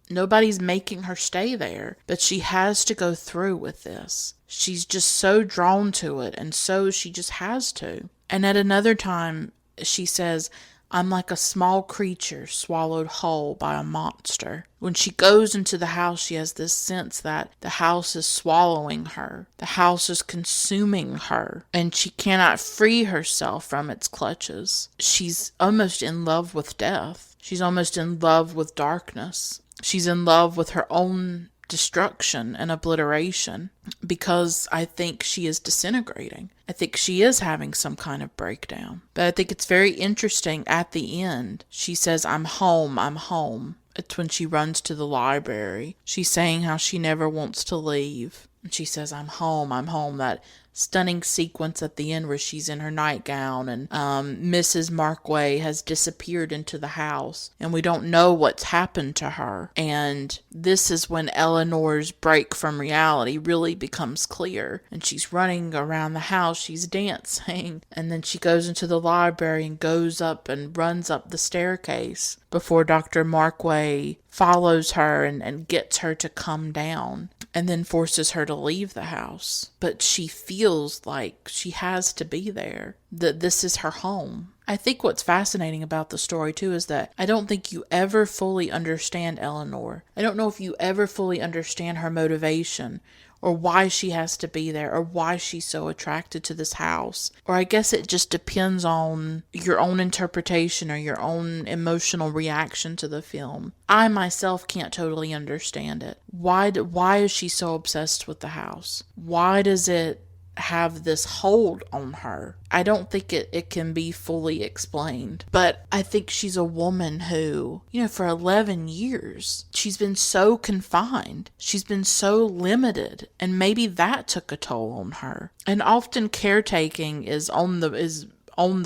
A: Nobody's making her stay there, but she has to go through with this. She's just so drawn to it, and so she just has to. And at another time, she says, "I'm like a small creature swallowed whole by a monster." When she goes into the house, she has this sense that the house is swallowing her. The house is consuming her, and she cannot free herself from its clutches. She's almost in love with death. She's almost in love with darkness. She's in love with her own destruction and obliteration, because I think she is disintegrating. I think she is having some kind of breakdown. But I think it's very interesting at the end. She says, "I'm home, I'm home." It's when she runs to the library. She's saying how she never wants to leave. And she says, "I'm home, I'm home." That stunning sequence at the end where she's in her nightgown and Mrs. Markway has disappeared into the house and we don't know what's happened to her. And this is when Eleanor's break from reality really becomes clear. And she's running around the house, she's dancing, and then she goes into the library and goes up and runs up the staircase before Dr. Markway follows her and gets her to come down, and then forces her to leave the house. But she feels like she has to be there, that this is her home. I think what's fascinating about the story too is that I don't think you ever fully understand Eleanor. I don't know if you ever fully understand her motivation, or why she has to be there, or why she's so attracted to this house. Or I guess it just depends on your own interpretation or your own emotional reaction to the film. I myself can't totally understand it. Why is she so obsessed with the house? Why does it have this hold on her? I don't think it can be fully explained. But I think she's a woman who, for 11 years, she's been so confined. She's been so limited. And maybe that took a toll on her. And often caretaking is on the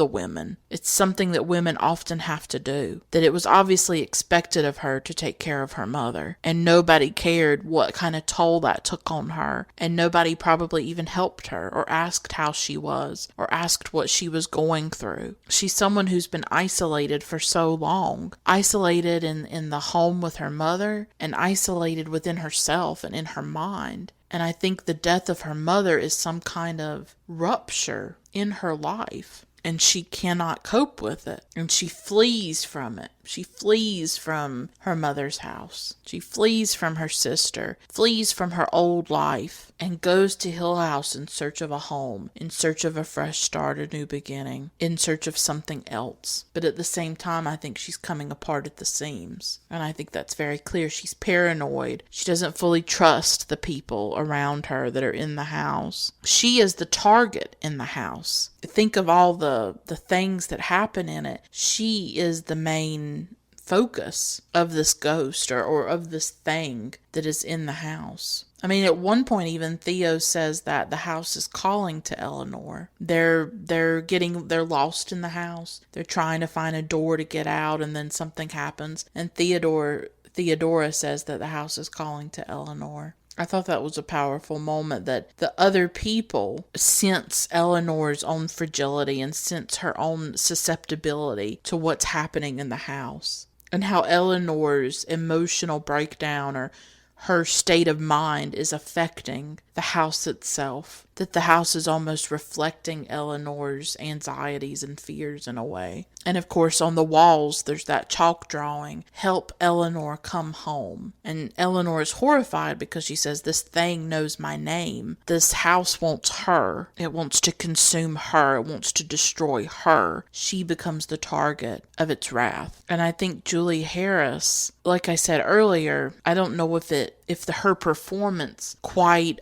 A: women. It's something that women often have to do. That it was obviously expected of her to take care of her mother. And nobody cared what kind of toll that took on her. And nobody probably even helped her or asked how she was or asked what she was going through. She's someone who's been isolated for so long. Isolated in the home with her mother, and isolated within herself and in her mind. And I think the death of her mother is some kind of rupture in her life. And she cannot cope with it. And she flees from it. She flees from her mother's house. She flees from her sister. Flees from her old life. And goes to Hill House in search of a home. In search of a fresh start, a new beginning. In search of something else. But at the same time, I think she's coming apart at the seams. And I think that's very clear. She's paranoid. She doesn't fully trust the people around her that are in the house. She is the target in the house. Think of all the things that happen in it. She is the main focus of this ghost or of this thing that is in the house. I mean, at one point even Theo says that the house is calling to Eleanor. They're lost in the house. They're trying to find a door to get out, and then something happens, and Theodora says that the house is calling to Eleanor. I thought that was a powerful moment, that the other people sense Eleanor's own fragility and sense her own susceptibility to what's happening in the house. And how Eleanor's emotional breakdown or her state of mind is affecting the house itself. That the house is almost reflecting Eleanor's anxieties and fears in a way. And of course on the walls there's that chalk drawing, "Help Eleanor come home." And Eleanor is horrified because she says, "This thing knows my name. This house wants her. It wants to consume her. It wants to destroy her. She becomes the target of its wrath." And I think Julie Harris, like I said earlier, I don't know if her performance quite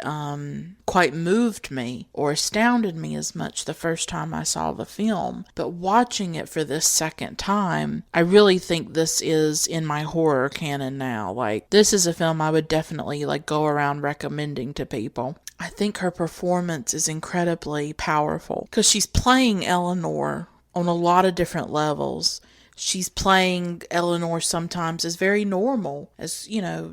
A: moved me or astounded me as much the first time I saw the film. But watching it for this second time, I really think this is in my horror canon now. Like, this is a film I would definitely go around recommending to people. I think her performance is incredibly powerful because she's playing Eleanor on a lot of different levels. She's playing Eleanor sometimes as very normal, as,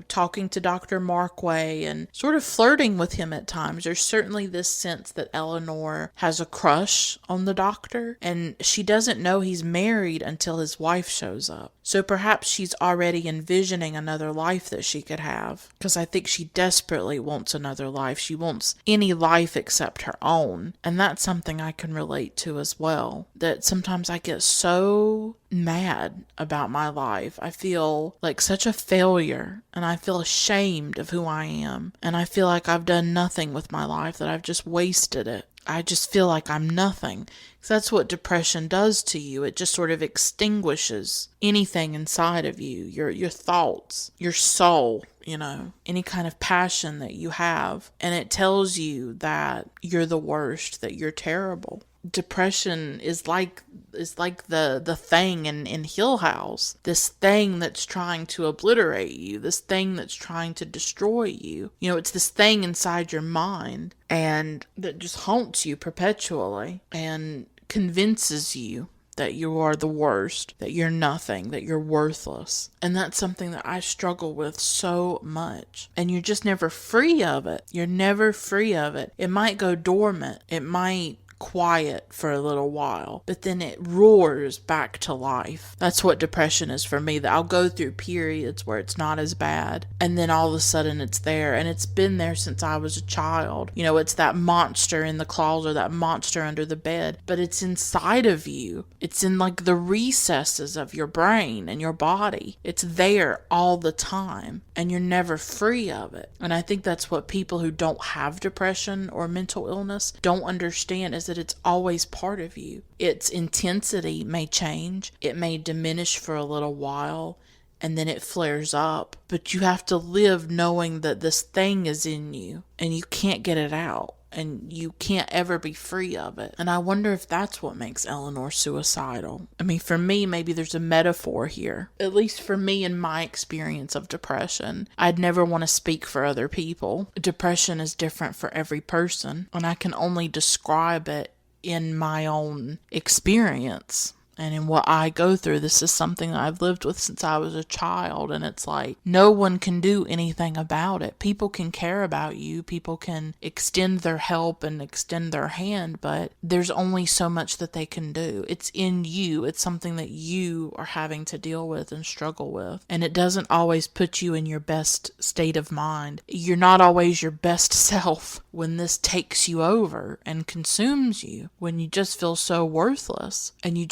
A: talking to Dr. Markway and sort of flirting with him at times. There's certainly this sense that Eleanor has a crush on the doctor, and she doesn't know he's married until his wife shows up. So perhaps she's already envisioning another life that she could have, because I think she desperately wants another life. She wants any life except her own, and that's something I can relate to as well. That sometimes I get so mad about my life. I feel like such a failure, and I feel ashamed of who I am, and I feel like I've done nothing with my life, that I've just wasted it. I just feel like I'm nothing. Because that's what depression does to you. It just sort of extinguishes anything inside of you, your thoughts, your soul, any kind of passion that you have. And it tells you that you're the worst, that you're terrible. Depression is like the thing in Hill House, this thing that's trying to obliterate you, this thing that's trying to destroy you. It's this thing inside your mind, and that just haunts you perpetually and convinces you that you are the worst, that you're nothing, that you're worthless. And that's something that I struggle with so much. And you're just never free of it. You're never free of it. It might go dormant. It might quiet for a little while, but then it roars back to life. That's what depression is for me, that I'll go through periods where it's not as bad, and then all of a sudden it's there, and it's been there since I was a child. It's that monster in the closet, that monster under the bed, but it's inside of you. It's in like the recesses of your brain and your body. It's there all the time, and you're never free of it. And I think that's what people who don't have depression or mental illness don't understand, is that it's always part of you. Its intensity may change, it may diminish for a little while, and then it flares up. But you have to live knowing that this thing is in you, and you can't get it out, and you can't ever be free of it. And I wonder if that's what makes Eleanor suicidal. I mean, for me, maybe there's a metaphor here. At least for me, in my experience of depression, I'd never want to speak for other people. Depression is different for every person, and I can only describe it in my own experience. And in what I go through, this is something that I've lived with since I was a child. And it's like, no one can do anything about it. People can care about you. People can extend their help and extend their hand, but there's only so much that they can do. It's in you. It's something that you are having to deal with and struggle with. And it doesn't always put you in your best state of mind. You're not always your best self when this takes you over and consumes you, when you just feel so worthless, and you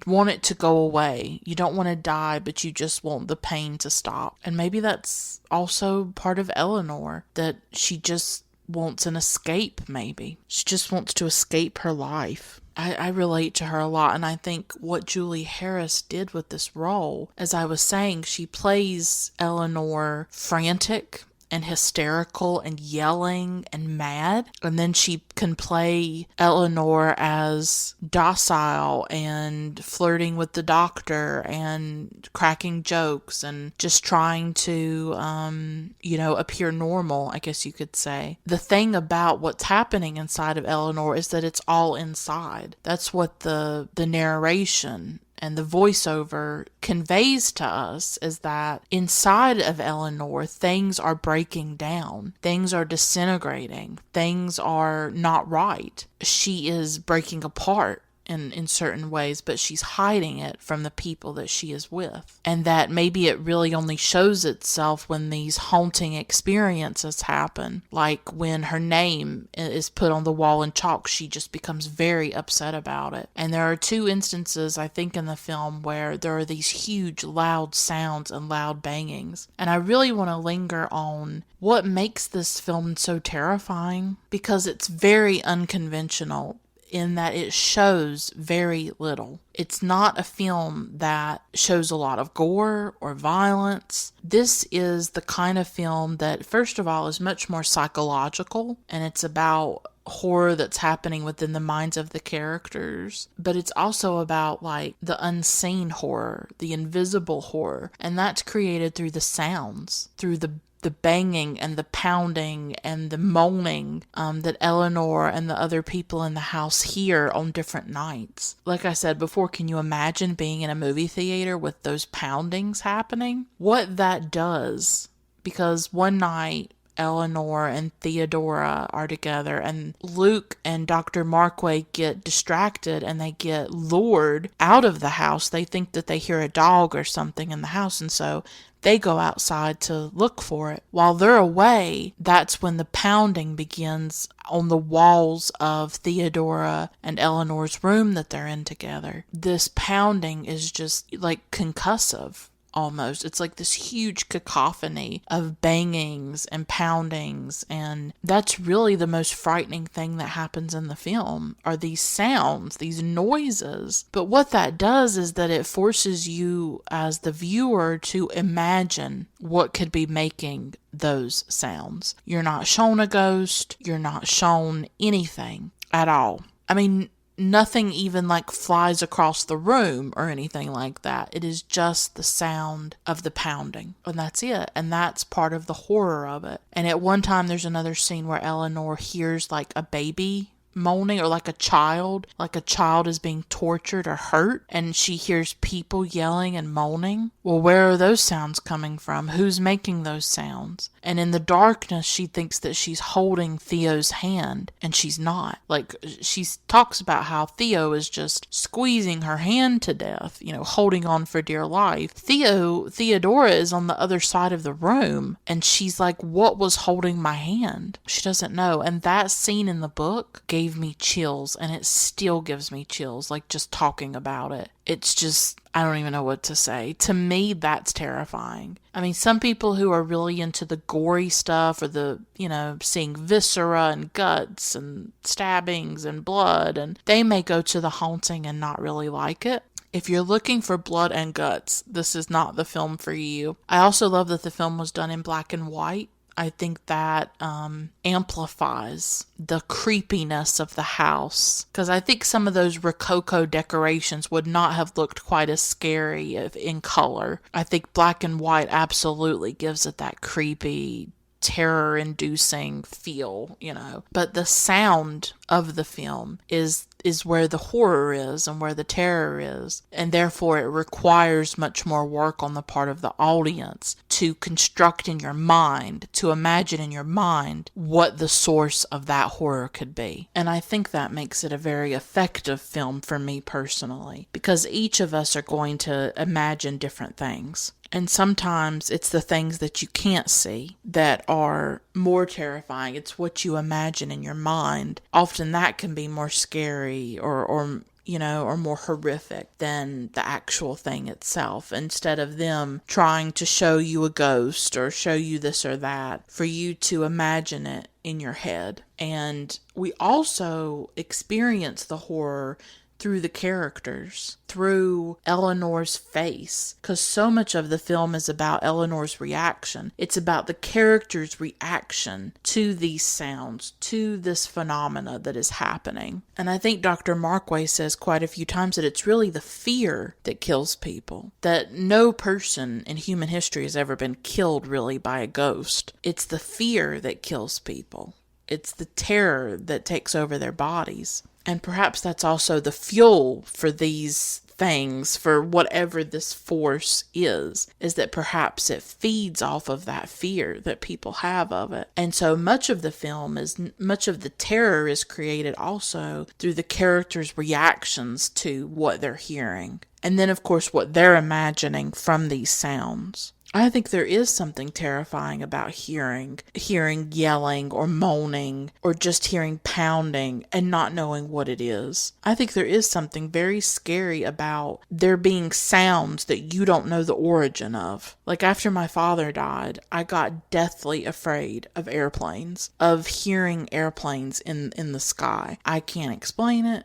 A: want it to go away. You don't want to die, but you just want the pain to stop. And maybe that's also part of Eleanor, that she just wants an escape, maybe. She just wants to escape her life. I relate to her a lot, and I think what Julie Harris did with this role, as I was saying, she plays Eleanor frantic and hysterical and yelling and mad. And then she can play Eleanor as docile and flirting with the doctor and cracking jokes and just trying to, appear normal, I guess you could say. The thing about what's happening inside of Eleanor is that it's all inside. That's what the narration and the voiceover conveys to us, is that inside of Eleanor, things are breaking down. Things are disintegrating. Things are not right. She is breaking apart in certain ways, but she's hiding it from the people that she is with. And that maybe it really only shows itself when these haunting experiences happen. Like when her name is put on the wall in chalk, she just becomes very upset about it. And there are two instances, I think, in the film where there are these huge loud sounds and loud bangings. And I really want to linger on what makes this film so terrifying, because it's very unconventional in that it shows very little. It's not a film that shows a lot of gore or violence. This is the kind of film that, first of all, is much more psychological, and it's about horror that's happening within the minds of the characters, but it's also about like the unseen horror, the invisible horror, and that's created through the sounds, through the the banging and the pounding and the moaning that Eleanor and the other people in the house hear on different nights. Like I said before, can you imagine being in a movie theater with those poundings happening? What that does, because one night Eleanor and Theodora are together, and Luke and Dr. Markway get distracted and they get lured out of the house. They think that they hear a dog or something in the house, and so they go outside to look for it. While they're away, that's when the pounding begins on the walls of Theodora and Eleanor's room that they're in together. This pounding is just like concussive. Almost. It's like this huge cacophony of bangings and poundings, and that's really the most frightening thing that happens in the film, are these sounds, these noises. But what that does is that it forces you as the viewer to imagine what could be making those sounds. You're not shown a ghost, you're not shown anything at all. I mean, nothing even like flies across the room or anything like that. It is just the sound of the pounding, and that's it. And that's part of the horror of it. And at one time there's another scene where Eleanor hears like a baby moaning, or like a child is being tortured or hurt, and she hears people yelling and moaning. Well, where are those sounds coming from? Who's making those sounds? And in the darkness, she thinks that she's holding Theo's hand, and she's not. Like, she talks about how Theo is just squeezing her hand to death, holding on for dear life. Theodora is on the other side of the room, and she's like, what was holding my hand? She doesn't know. And that scene in the book gave me chills, and it still gives me chills, like just talking about it. It's just, I don't even know what to say. To me, that's terrifying. I mean, some people who are really into the gory stuff, or the, seeing viscera and guts and stabbings and blood, and they may go to The Haunting and not really like it. If you're looking for blood and guts, this is not the film for you. I also love that the film was done in black and white. I think that amplifies the creepiness of the house, because I think some of those Rococo decorations would not have looked quite as scary in color. I think black and white absolutely gives it that creepy, terror-inducing feel, But the sound of the film is where the horror is and where the terror is, and therefore it requires much more work on the part of the audience to construct in your mind, to imagine in your mind what the source of that horror could be. And I think that makes it a very effective film for me personally, because each of us are going to imagine different things. And sometimes it's the things that you can't see that are more terrifying. It's what you imagine in your mind. Often that can be more scary or more horrific than the actual thing itself. Instead of them trying to show you a ghost or show you this or that, for you to imagine it in your head. And we also experience the horror through the characters, through Eleanor's face, because so much of the film is about Eleanor's reaction. It's about the character's reaction to these sounds, to this phenomena that is happening. And I think Dr. Markway says quite a few times that it's really the fear that kills people, that no person in human history has ever been killed really by a ghost. It's the fear that kills people. It's the terror that takes over their bodies. And perhaps that's also the fuel for these things, for whatever this force is that perhaps it feeds off of that fear that people have of it. And so much of the terror is created also through the characters' reactions to what they're hearing. And then, of course, what they're imagining from these sounds. I think there is something terrifying about hearing yelling or moaning, or just hearing pounding and not knowing what it is. I think there is something very scary about there being sounds that you don't know the origin of. Like after my father died, I got deathly afraid of airplanes, of hearing airplanes in the sky. I can't explain it.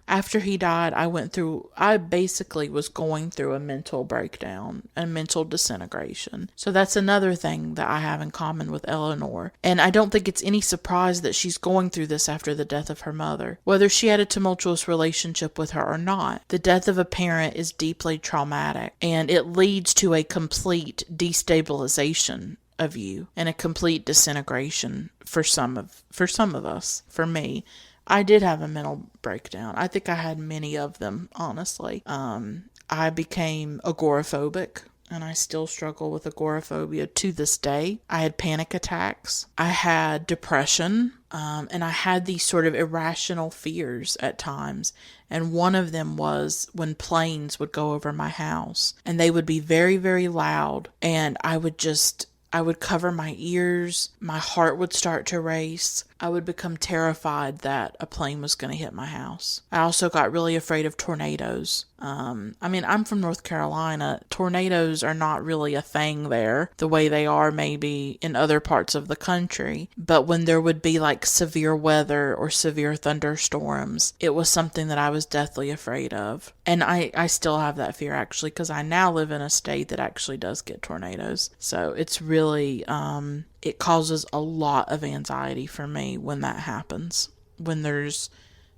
A: After he died, I basically was going through a mental breakdown and mental disintegration. So that's another thing that I have in common with Eleanor. And I don't think it's any surprise that she's going through this after the death of her mother. Whether she had a tumultuous relationship with her or not, the death of a parent is deeply traumatic, and it leads to a complete destabilization of you and a complete disintegration for some of us. For me, I did have a mental breakdown. I think I had many of them, honestly. I became agoraphobic, and I still struggle with agoraphobia to this day. I had panic attacks. I had depression, and I had these sort of irrational fears at times. And one of them was when planes would go over my house, and they would be very, very loud, and I would cover my ears. My heart would start to race. I would become terrified that a plane was going to hit my house. I also got really afraid of tornadoes. I'm from North Carolina. Tornadoes are not really a thing there the way they are maybe in other parts of the country. But when there would be like severe weather or severe thunderstorms, it was something that I was deathly afraid of. And I still have that fear actually, because I now live in a state that actually does get tornadoes. So it's really, it causes a lot of anxiety for me when that happens. When there's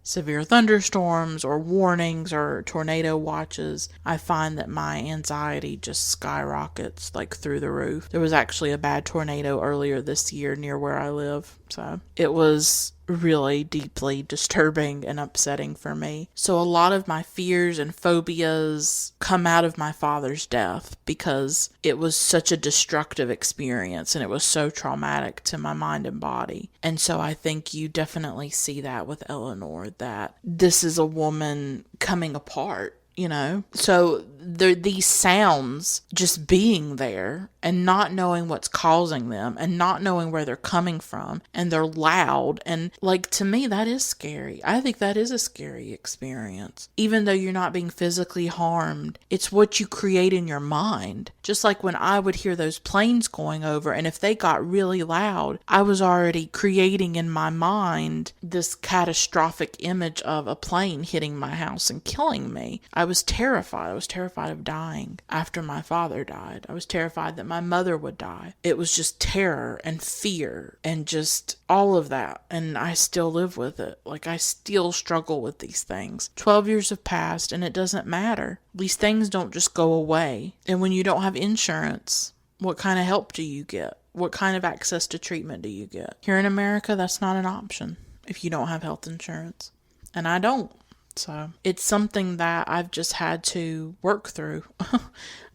A: severe thunderstorms or warnings or tornado watches, I find that my anxiety just skyrockets like through the roof. There was actually a bad tornado earlier this year near where I live, so it was really deeply disturbing and upsetting for me. So a lot of my fears and phobias come out of my father's death because it was such a destructive experience and it was so traumatic to my mind and body. And so I think you definitely see that with Eleanor, that this is a woman coming apart. So these sounds just being there and not knowing what's causing them and not knowing where they're coming from, and they're loud, and like, to me, that is scary. I think that is a scary experience. Even though you're not being physically harmed, it's what you create in your mind. Just like when I would hear those planes going over, and if they got really loud, I was already creating in my mind this catastrophic image of a plane hitting my house and killing me. I was terrified. I was terrified of dying after my father died. I was terrified that my mother would die. It was just terror and fear and just all of that. And I still live with it. Like, I still struggle with these things. 12 years have passed and it doesn't matter. These things don't just go away. And when you don't have insurance, what kind of help do you get? What kind of access to treatment do you get? Here in America, that's not an option if you don't have health insurance. And I don't. So it's something that I've just had to work through.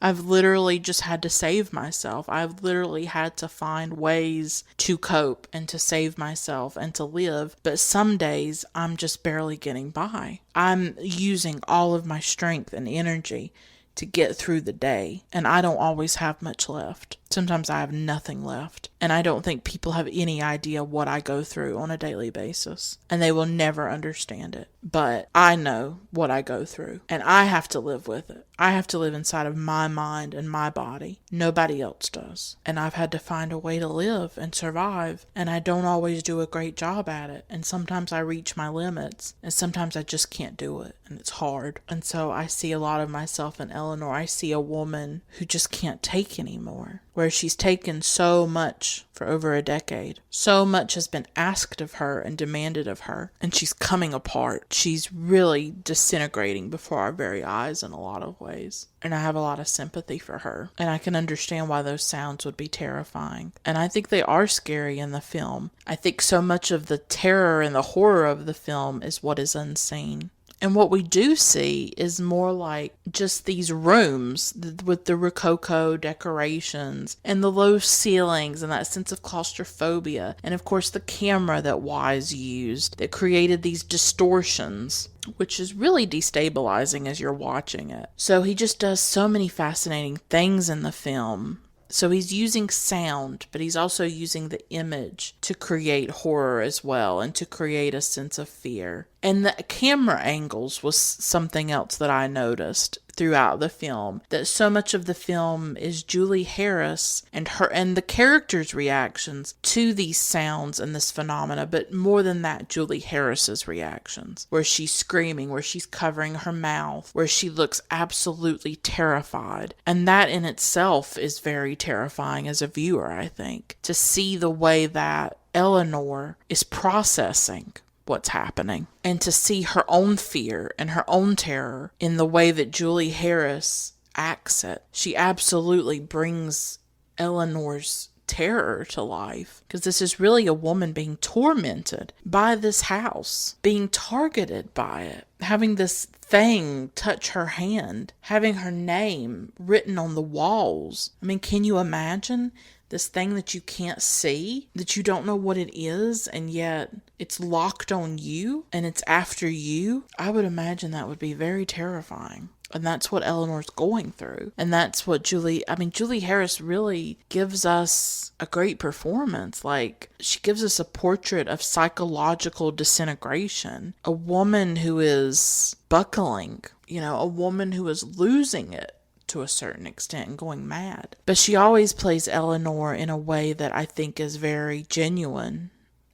A: I've literally just had to save myself. I've literally had to find ways to cope and to save myself and to live. But some days I'm just barely getting by. I'm using all of my strength and energy to get through the day, and I don't always have much left. Sometimes I have nothing left, and I don't think people have any idea what I go through on a daily basis, and they will never understand it. But I know what I go through, and I have to live with it. I have to live inside of my mind and my body. Nobody else does. And I've had to find a way to live and survive, and I don't always do a great job at it. And sometimes I reach my limits, and sometimes I just can't do it, and it's hard. And so I see a lot of myself in Eleanor. I see a woman who just can't take anymore, where she's taken so much for over a decade. So much has been asked of her and demanded of her, and she's coming apart. She's really disintegrating before our very eyes in a lot of ways. And I have a lot of sympathy for her, and I can understand why those sounds would be terrifying. And I think they are scary in the film. I think so much of the terror and the horror of the film is what is unseen. And what we do see is more like just these rooms with the Rococo decorations and the low ceilings and that sense of claustrophobia. And of course the camera that Wise used that created these distortions, which is really destabilizing as you're watching it. So he just does so many fascinating things in the film. So he's using sound, but he's also using the image to create horror as well and to create a sense of fear. And the camera angles was something else that I noticed throughout the film, that so much of the film is Julie Harris and the characters' reactions to these sounds and this phenomena, but more than that, Julie Harris's reactions, where she's screaming, where she's covering her mouth, where she looks absolutely terrified. And that in itself is very terrifying as a viewer, I think, to see the way that Eleanor is processing what's happening, and to see her own fear and her own terror in the way that Julie Harris acts it. She absolutely brings Eleanor's terror to life, because this is really a woman being tormented by this house, being targeted by it, having this thing touch her hand, having her name written on the walls. I mean, can you imagine this thing that you can't see, that you don't know what it is, and yet it's locked on you and it's after you? I would imagine that would be very terrifying. And that's what Eleanor's going through. And that's what Julie Harris really gives us a great performance. Like, she gives us a portrait of psychological disintegration. A woman who is buckling, a woman who is losing it to a certain extent and going mad. But she always plays Eleanor in a way that I think is very genuine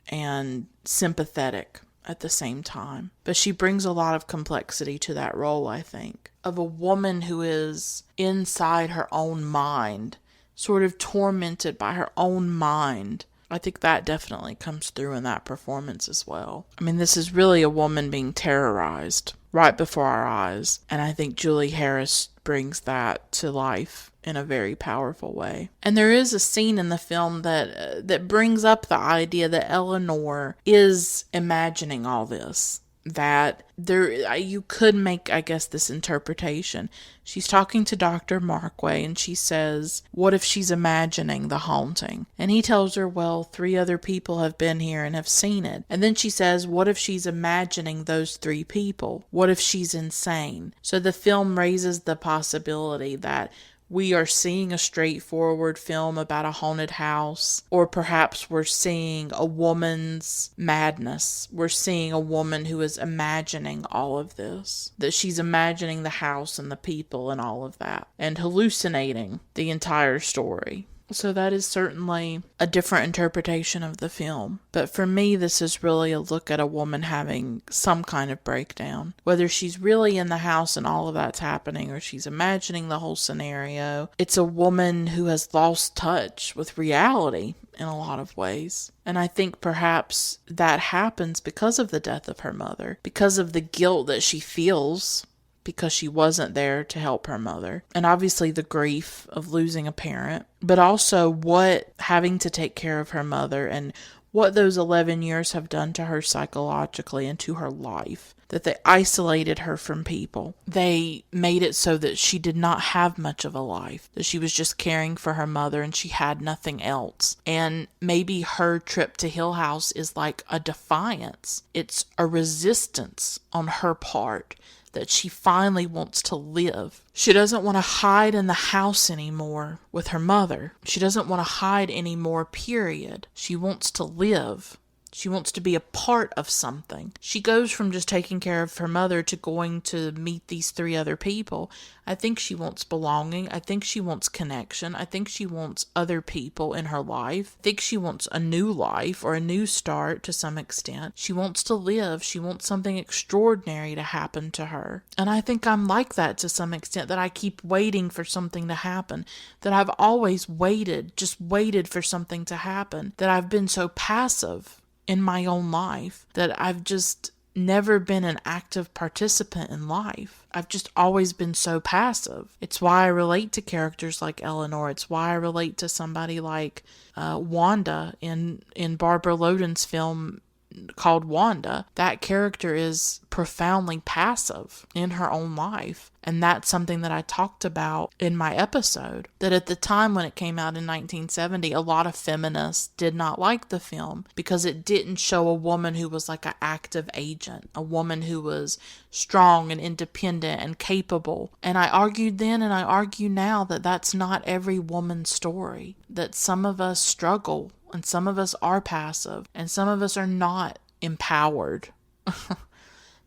A: and sympathetic at the same time. But she brings a lot of complexity to that role, I think, of a woman who is inside her own mind, sort of tormented by her own mind. I think that definitely comes through in that performance as well. I mean, this is really a woman being terrorized right before our eyes, and I think Julie Harris brings that to life in a very powerful way. And there is a scene in the film that brings up the idea that Eleanor is imagining all this. That you could make, I guess, this interpretation. She's talking to Dr. Markway and she says, what if she's imagining the haunting? And he tells her, well, 3 other people have been here and have seen it. And then she says, what if she's imagining those 3 people? What if she's insane? So the film raises the possibility that we are seeing a straightforward film about a haunted house, or perhaps we're seeing a woman's madness. We're seeing a woman who is imagining all of this, that she's imagining the house and the people and all of that, and hallucinating the entire story. So that is certainly a different interpretation of the film. But for me, this is really a look at a woman having some kind of breakdown. Whether she's really in the house and all of that's happening, or she's imagining the whole scenario, it's a woman who has lost touch with reality in a lot of ways. And I think perhaps that happens because of the death of her mother, because of the guilt that she feels because she wasn't there to help her mother. And obviously the grief of losing a parent, but also what having to take care of her mother and what those 11 years have done to her psychologically and to her life. That they isolated her from people. They made it so that she did not have much of a life. That she was just caring for her mother and she had nothing else. And maybe her trip to Hill House is like a defiance. It's a resistance on her part, that she finally wants to live. She doesn't want to hide in the house anymore with her mother. She doesn't want to hide anymore, period. She wants to live. She wants to be a part of something. She goes from just taking care of her mother to going to meet these 3 other people. I think she wants belonging. I think she wants connection. I think she wants other people in her life. I think she wants a new life or a new start to some extent. She wants to live. She wants something extraordinary to happen to her. And I think I'm like that to some extent, that I keep waiting for something to happen. That I've always just waited for something to happen. That I've been so passive in my own life, that I've just never been an active participant in life. I've just always been so passive. It's why I relate to characters like Eleanor. It's why I relate to somebody like Wanda in Barbara Loden's film called Wanda. That character is profoundly passive in her own life. And that's something that I talked about in my episode. That at the time when it came out in 1970, a lot of feminists did not like the film because it didn't show a woman who was like an active agent, a woman who was strong and independent and capable. And I argued then and I argue now that that's not every woman's story. That some of us struggle and some of us are passive and some of us are not empowered.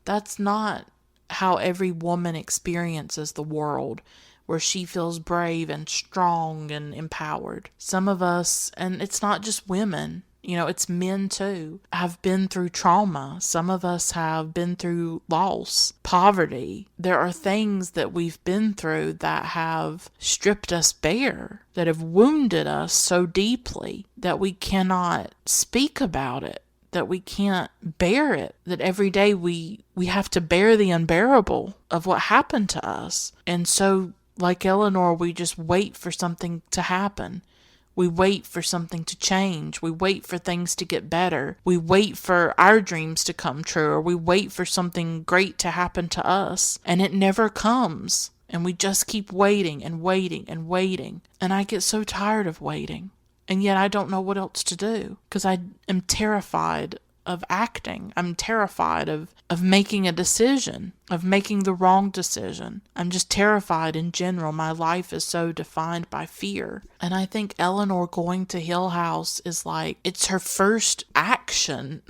A: That's not how every woman experiences the world, where she feels brave and strong and empowered. Some of us, and it's not just women, it's men too, have been through trauma. Some of us have been through loss, poverty. There are things that we've been through that have stripped us bare, that have wounded us so deeply that we cannot speak about it, that we can't bear it, that every day we have to bear the unbearable of what happened to us. And so, like Eleanor, we just wait for something to happen. We wait for something to change. We wait for things to get better. We wait for our dreams to come true, or we wait for something great to happen to us, and it never comes. And we just keep waiting and waiting and waiting. And I get so tired of waiting. And yet I don't know what else to do, because I am terrified of acting. I'm terrified of making a decision, of making the wrong decision. I'm just terrified in general. My life is so defined by fear. And I think Eleanor going to Hill House is like, it's her first action.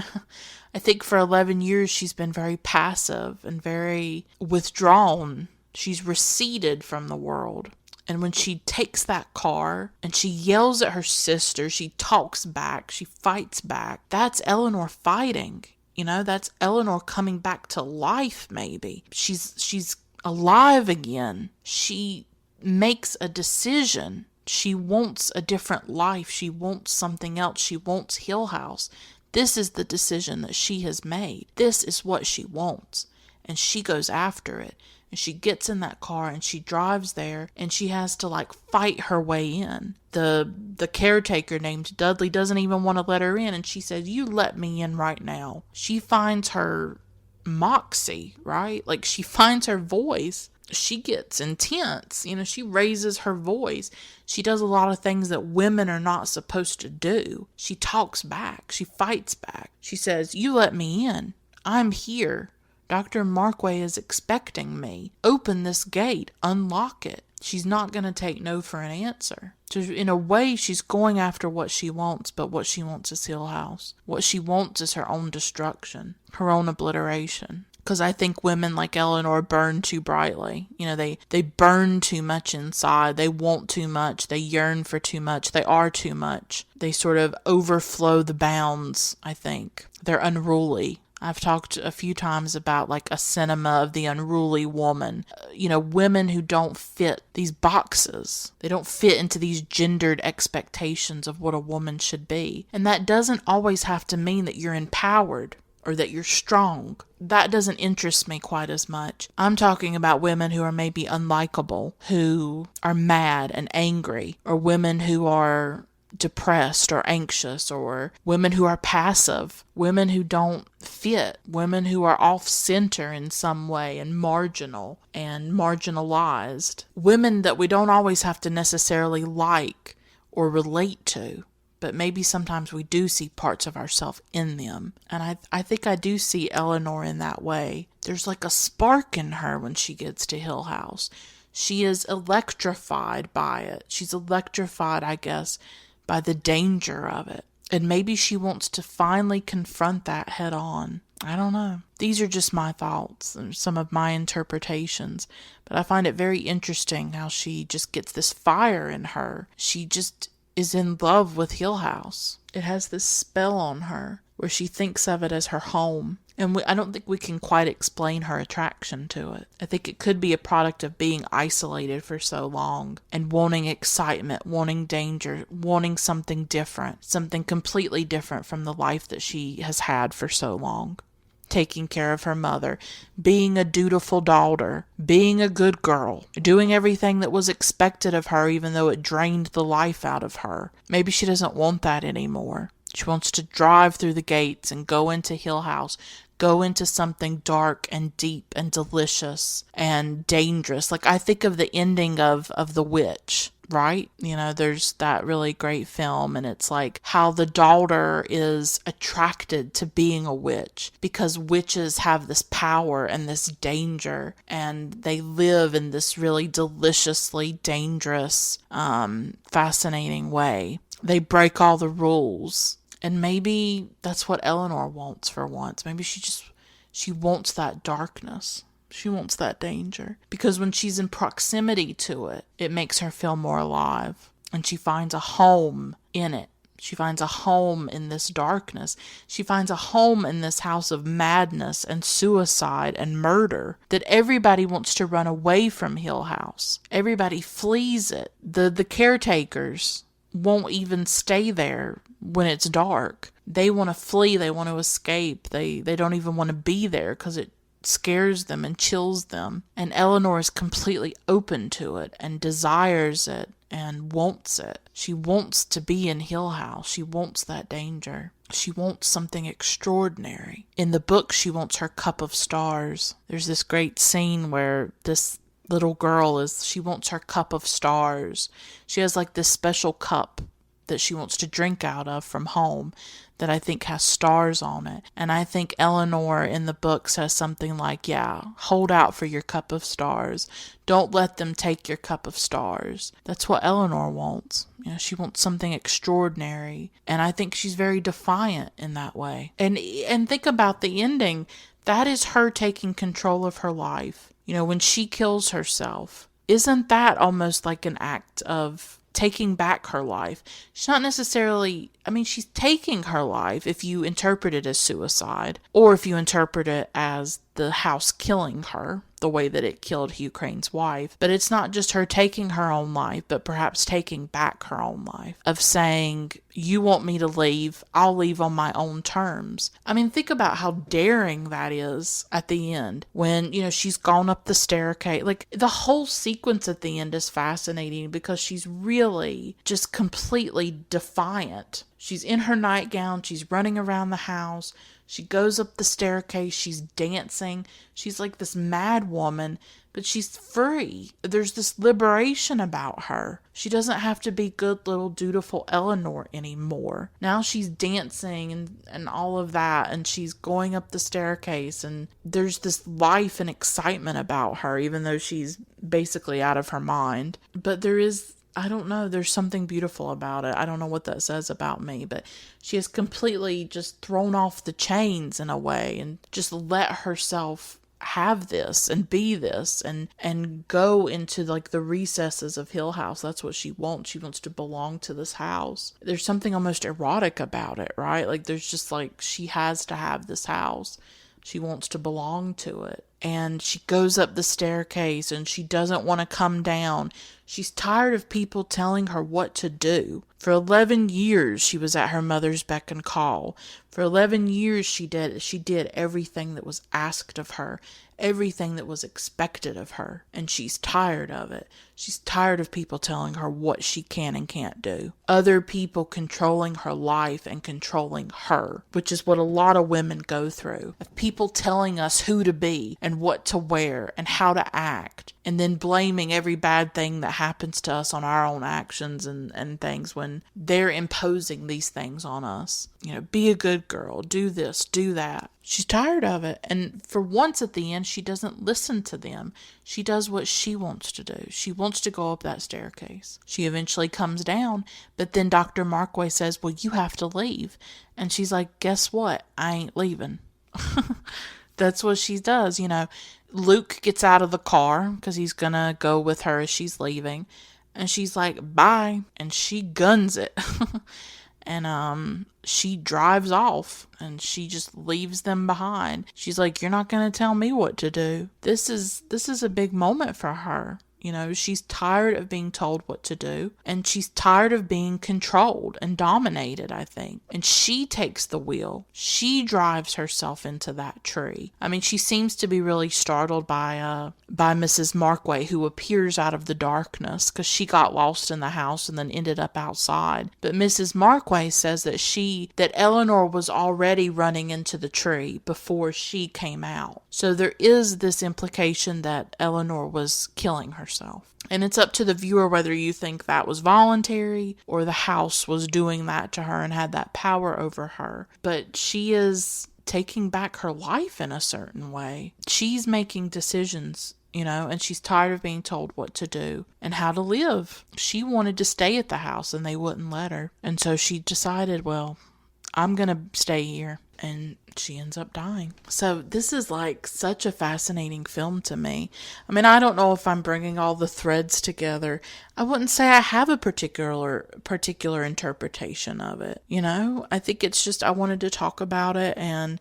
A: I think for 11 years she's been very passive and very withdrawn. She's receded from the world. And when she takes that car and she yells at her sister, she talks back, she fights back. That's Eleanor fighting. That's Eleanor coming back to life, maybe. She's alive again. She makes a decision. She wants a different life. She wants something else. She wants Hill House. This is the decision that she has made. This is what she wants. And she goes after it. And she gets in that car and she drives there, and she has to fight her way in. The caretaker named Dudley doesn't even want to let her in, and she says, "You let me in right now." She finds her moxie, right? She finds her voice. She gets intense. She raises her voice. She does a lot of things that women are not supposed to do. She talks back. She fights back. She says, "You let me in. I'm here. Dr. Markway is expecting me. Open this gate. Unlock it." She's not going to take no for an answer. So in a way, she's going after what she wants, but what she wants is Hill House. What she wants is her own destruction, her own obliteration. Because I think women like Eleanor burn too brightly. They burn too much inside. They want too much. They yearn for too much. They are too much. They sort of overflow the bounds, I think. They're unruly. I've talked a few times about a cinema of the unruly woman. Women who don't fit these boxes. They don't fit into these gendered expectations of what a woman should be. And that doesn't always have to mean that you're empowered or that you're strong. That doesn't interest me quite as much. I'm talking about women who are maybe unlikable, who are mad and angry, or women who are depressed or anxious, or women who are passive, women who don't fit, women who are off-center in some way and marginal and marginalized, women that we don't always have to necessarily like or relate to, but maybe sometimes we do see parts of ourselves in them. And I think I do see Eleanor in that way. There's a spark in her when she gets to Hill House. She is electrified by it. She's electrified, I guess, by the danger of it. And maybe she wants to finally confront that head on. I don't know. These are just my thoughts and some of my interpretations. But I find it very interesting how she just gets this fire in her. She just is in love with Hill House. It has this spell on her where she thinks of it as her home. And I don't think we can quite explain her attraction to it. I think it could be a product of being isolated for so long and wanting excitement, wanting danger, wanting something different, something completely different from the life that she has had for so long. Taking care of her mother, being a dutiful daughter, being a good girl, doing everything that was expected of her even though it drained the life out of her. Maybe she doesn't want that anymore. She wants to drive through the gates and go into Hill House, go into something dark and deep and delicious and dangerous. I think of the ending of The Witch, right? There's that really great film, and it's how the daughter is attracted to being a witch because witches have this power and this danger, and they live in this really deliciously dangerous, fascinating way. They break all the rules. And maybe that's what Eleanor wants for once. Maybe she wants that darkness. She wants that danger. Because when she's in proximity to it, it makes her feel more alive. And she finds a home in it. She finds a home in this darkness. She finds a home in this house of madness and suicide and murder that everybody wants to run away from Hill House. Everybody flees it. The caretakers won't even stay there when it's dark. They want to flee. They want to escape. They don't even want to be there because it scares them and chills them. And Eleanor is completely open to it and desires it and wants it. She wants to be in Hill House. She wants that danger. She wants something extraordinary. In the book, she wants her cup of stars. There's this great scene where this little girl she wants her cup of stars. She has like this special cup that she wants to drink out of from home that I think has stars on it. And I think Eleanor in the book says something like, yeah, hold out for your cup of stars. Don't let them take your cup of stars. That's what Eleanor wants. You know, she wants something extraordinary. And I think she's very defiant in that way. And think about the ending. That is her taking control of her life. You know, when she kills herself, isn't that almost like an act of taking back her life? She's not necessarily, she's taking her life if you interpret it as suicide, or if you interpret it as the house killing her, the way that it killed Hugh Crane's wife. But it's not just her taking her own life, but perhaps taking back her own life, of saying, you want me to leave, I'll leave on my own terms. Think about how daring that is at the end, when, she's gone up the staircase. Like, the whole sequence at the end is fascinating because she's really just completely defiant. She's in her nightgown, she's running around the house, she goes up the staircase, she's dancing, she's like this mad woman, but she's free. There's this liberation about her. She doesn't have to be good little dutiful Eleanor anymore. Now she's dancing and all of that, and she's going up the staircase, and there's this life and excitement about her, even though she's basically out of her mind. But I don't know, there's something beautiful about it. I don't know what that says about me, but she has completely just thrown off the chains in a way and just let herself have this and be this and go into like the recesses of Hill House. That's what she wants. She wants to belong to this house. There's something almost erotic about it, right? Like there's just like, she has to have this house. She wants to belong to it. And she goes up the staircase and she doesn't want to come down. She's tired of people telling her what to do. For 11 years, she was at her mother's beck and call. For 11 years, she did everything that was asked of her, everything that was expected of her. And she's tired of it. She's tired of people telling her what she can and can't do. Other people controlling her life and controlling her, which is what a lot of women go through. Of people telling us who to be and what to wear and how to act, and then blaming every bad thing that happens to us on our own actions and things when they're imposing these things on us. Be a good girl, do this, do that. She's tired of it. And for once at the end, she doesn't listen to them. She does what she wants to do. She wants to go up that staircase. She eventually comes down, but then Dr. Markway says, well, you have to leave. And she's like, guess what? I ain't leaving. That's what she does. Luke gets out of the car because he's gonna go with her as she's leaving. And she's like, bye. And she guns it. And she drives off and she just leaves them behind. She's like, you're not going to tell me what to do. This is a big moment for her. She's tired of being told what to do, and she's tired of being controlled and dominated, I think. And she takes the wheel. She drives herself into that tree. She seems to be really startled by Mrs. Markway, who appears out of the darkness because she got lost in the house and then ended up outside. But Mrs. Markway says that Eleanor was already running into the tree before she came out. So there is this implication that Eleanor was killing herself. And it's up to the viewer whether you think that was voluntary or the house was doing that to her and had that power over her. But she is taking back her life in a certain way. She's making decisions, and she's tired of being told what to do and how to live. She wanted to stay at the house and they wouldn't let her. And so she decided, well, I'm going to stay here. And she ends up dying. So this is like such a fascinating film to me. I don't know if I'm bringing all the threads together. I wouldn't say I have a particular interpretation of it. I think it's just I wanted to talk about it and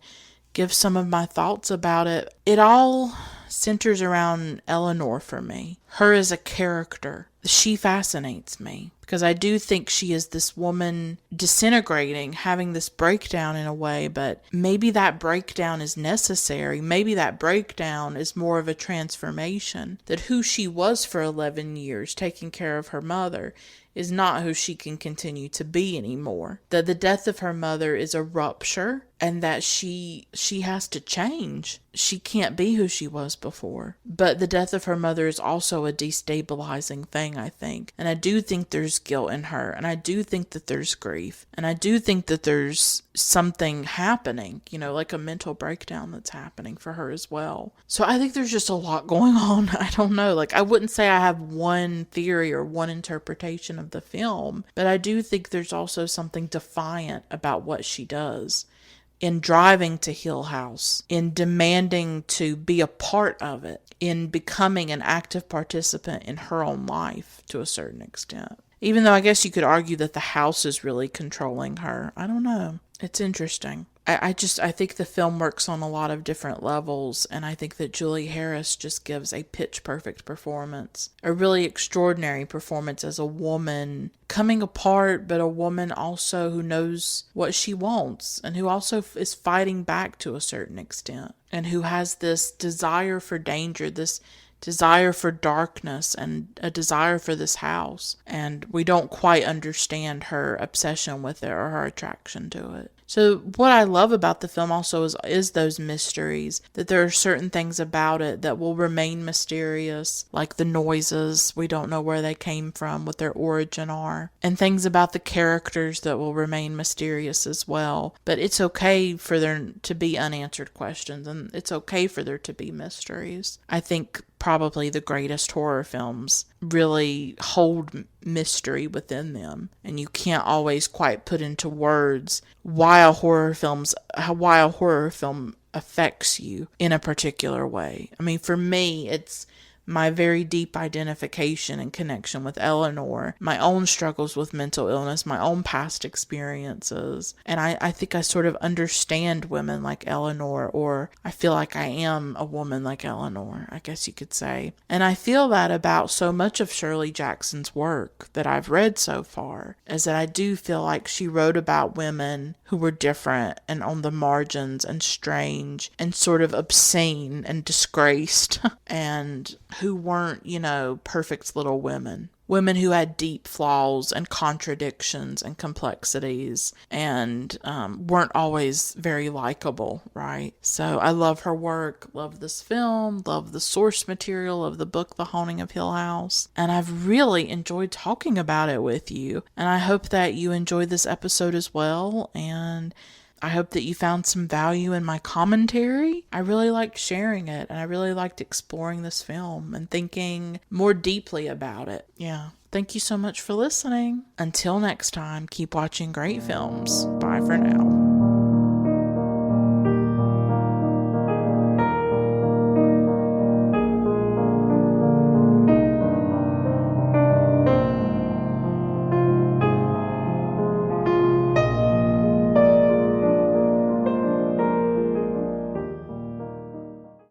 A: give some of my thoughts about it. It all centers around Eleanor for me. Her as a character. she fascinates me because I do think she is this woman disintegrating, having this breakdown in a way, but maybe that breakdown is necessary. Maybe that breakdown is more of a transformation, that who she was for 11 years, taking care of her mother, is not who she can continue to be anymore. That the death of her mother is a rupture and that she has to change. She can't be who she was before. But the death of her mother is also a destabilizing thing, I think. And I do think there's guilt in her. And I do think that there's grief. And I do think that there's something happening, like a mental breakdown that's happening for her as well. So I think there's just a lot going on. I don't know. I wouldn't say I have one theory or one interpretation of the film, but I do think there's also something defiant about what she does in driving to Hill House, in demanding to be a part of it, in becoming an active participant in her own life to a certain extent. Even though I guess you could argue that the house is really controlling her. I don't know. It's interesting. I think the film works on a lot of different levels, and I think that Julie Harris just gives a pitch perfect performance. A really extraordinary performance as a woman coming apart, but a woman also who knows what she wants and who also is fighting back to a certain extent, and who has this desire for danger, this desire for darkness, and a desire for this house. And we don't quite understand her obsession with it or her attraction to it. So what I love about the film also is those mysteries, that there are certain things about it that will remain mysterious, like the noises. We don't know where they came from, what their origin are, and things about the characters that will remain mysterious as well. But it's okay for there to be unanswered questions, and it's okay for there to be mysteries. I think probably the greatest horror films really hold mystery within them, and you can't always quite put into words why a horror film affects you in a particular way. I mean, for me, it's my very deep identification and connection with Eleanor, my own struggles with mental illness, my own past experiences. And I think I sort of understand women like Eleanor, or I feel like I am a woman like Eleanor, I guess you could say. And I feel that about so much of Shirley Jackson's work that I've read so far, is that I do feel like she wrote about women who were different and on the margins and strange and sort of obscene and disgraced and who weren't, perfect little women. Women who had deep flaws and contradictions and complexities and weren't always very likable, right? So I love her work, love this film, love the source material of the book, The Haunting of Hill House. And I've really enjoyed talking about it with you. And I hope that you enjoyed this episode as well. And I hope that you found some value in my commentary. I really liked sharing it, and I really liked exploring this film and thinking more deeply about it. Yeah. Thank you so much for listening. Until next time, keep watching great films. Bye for now.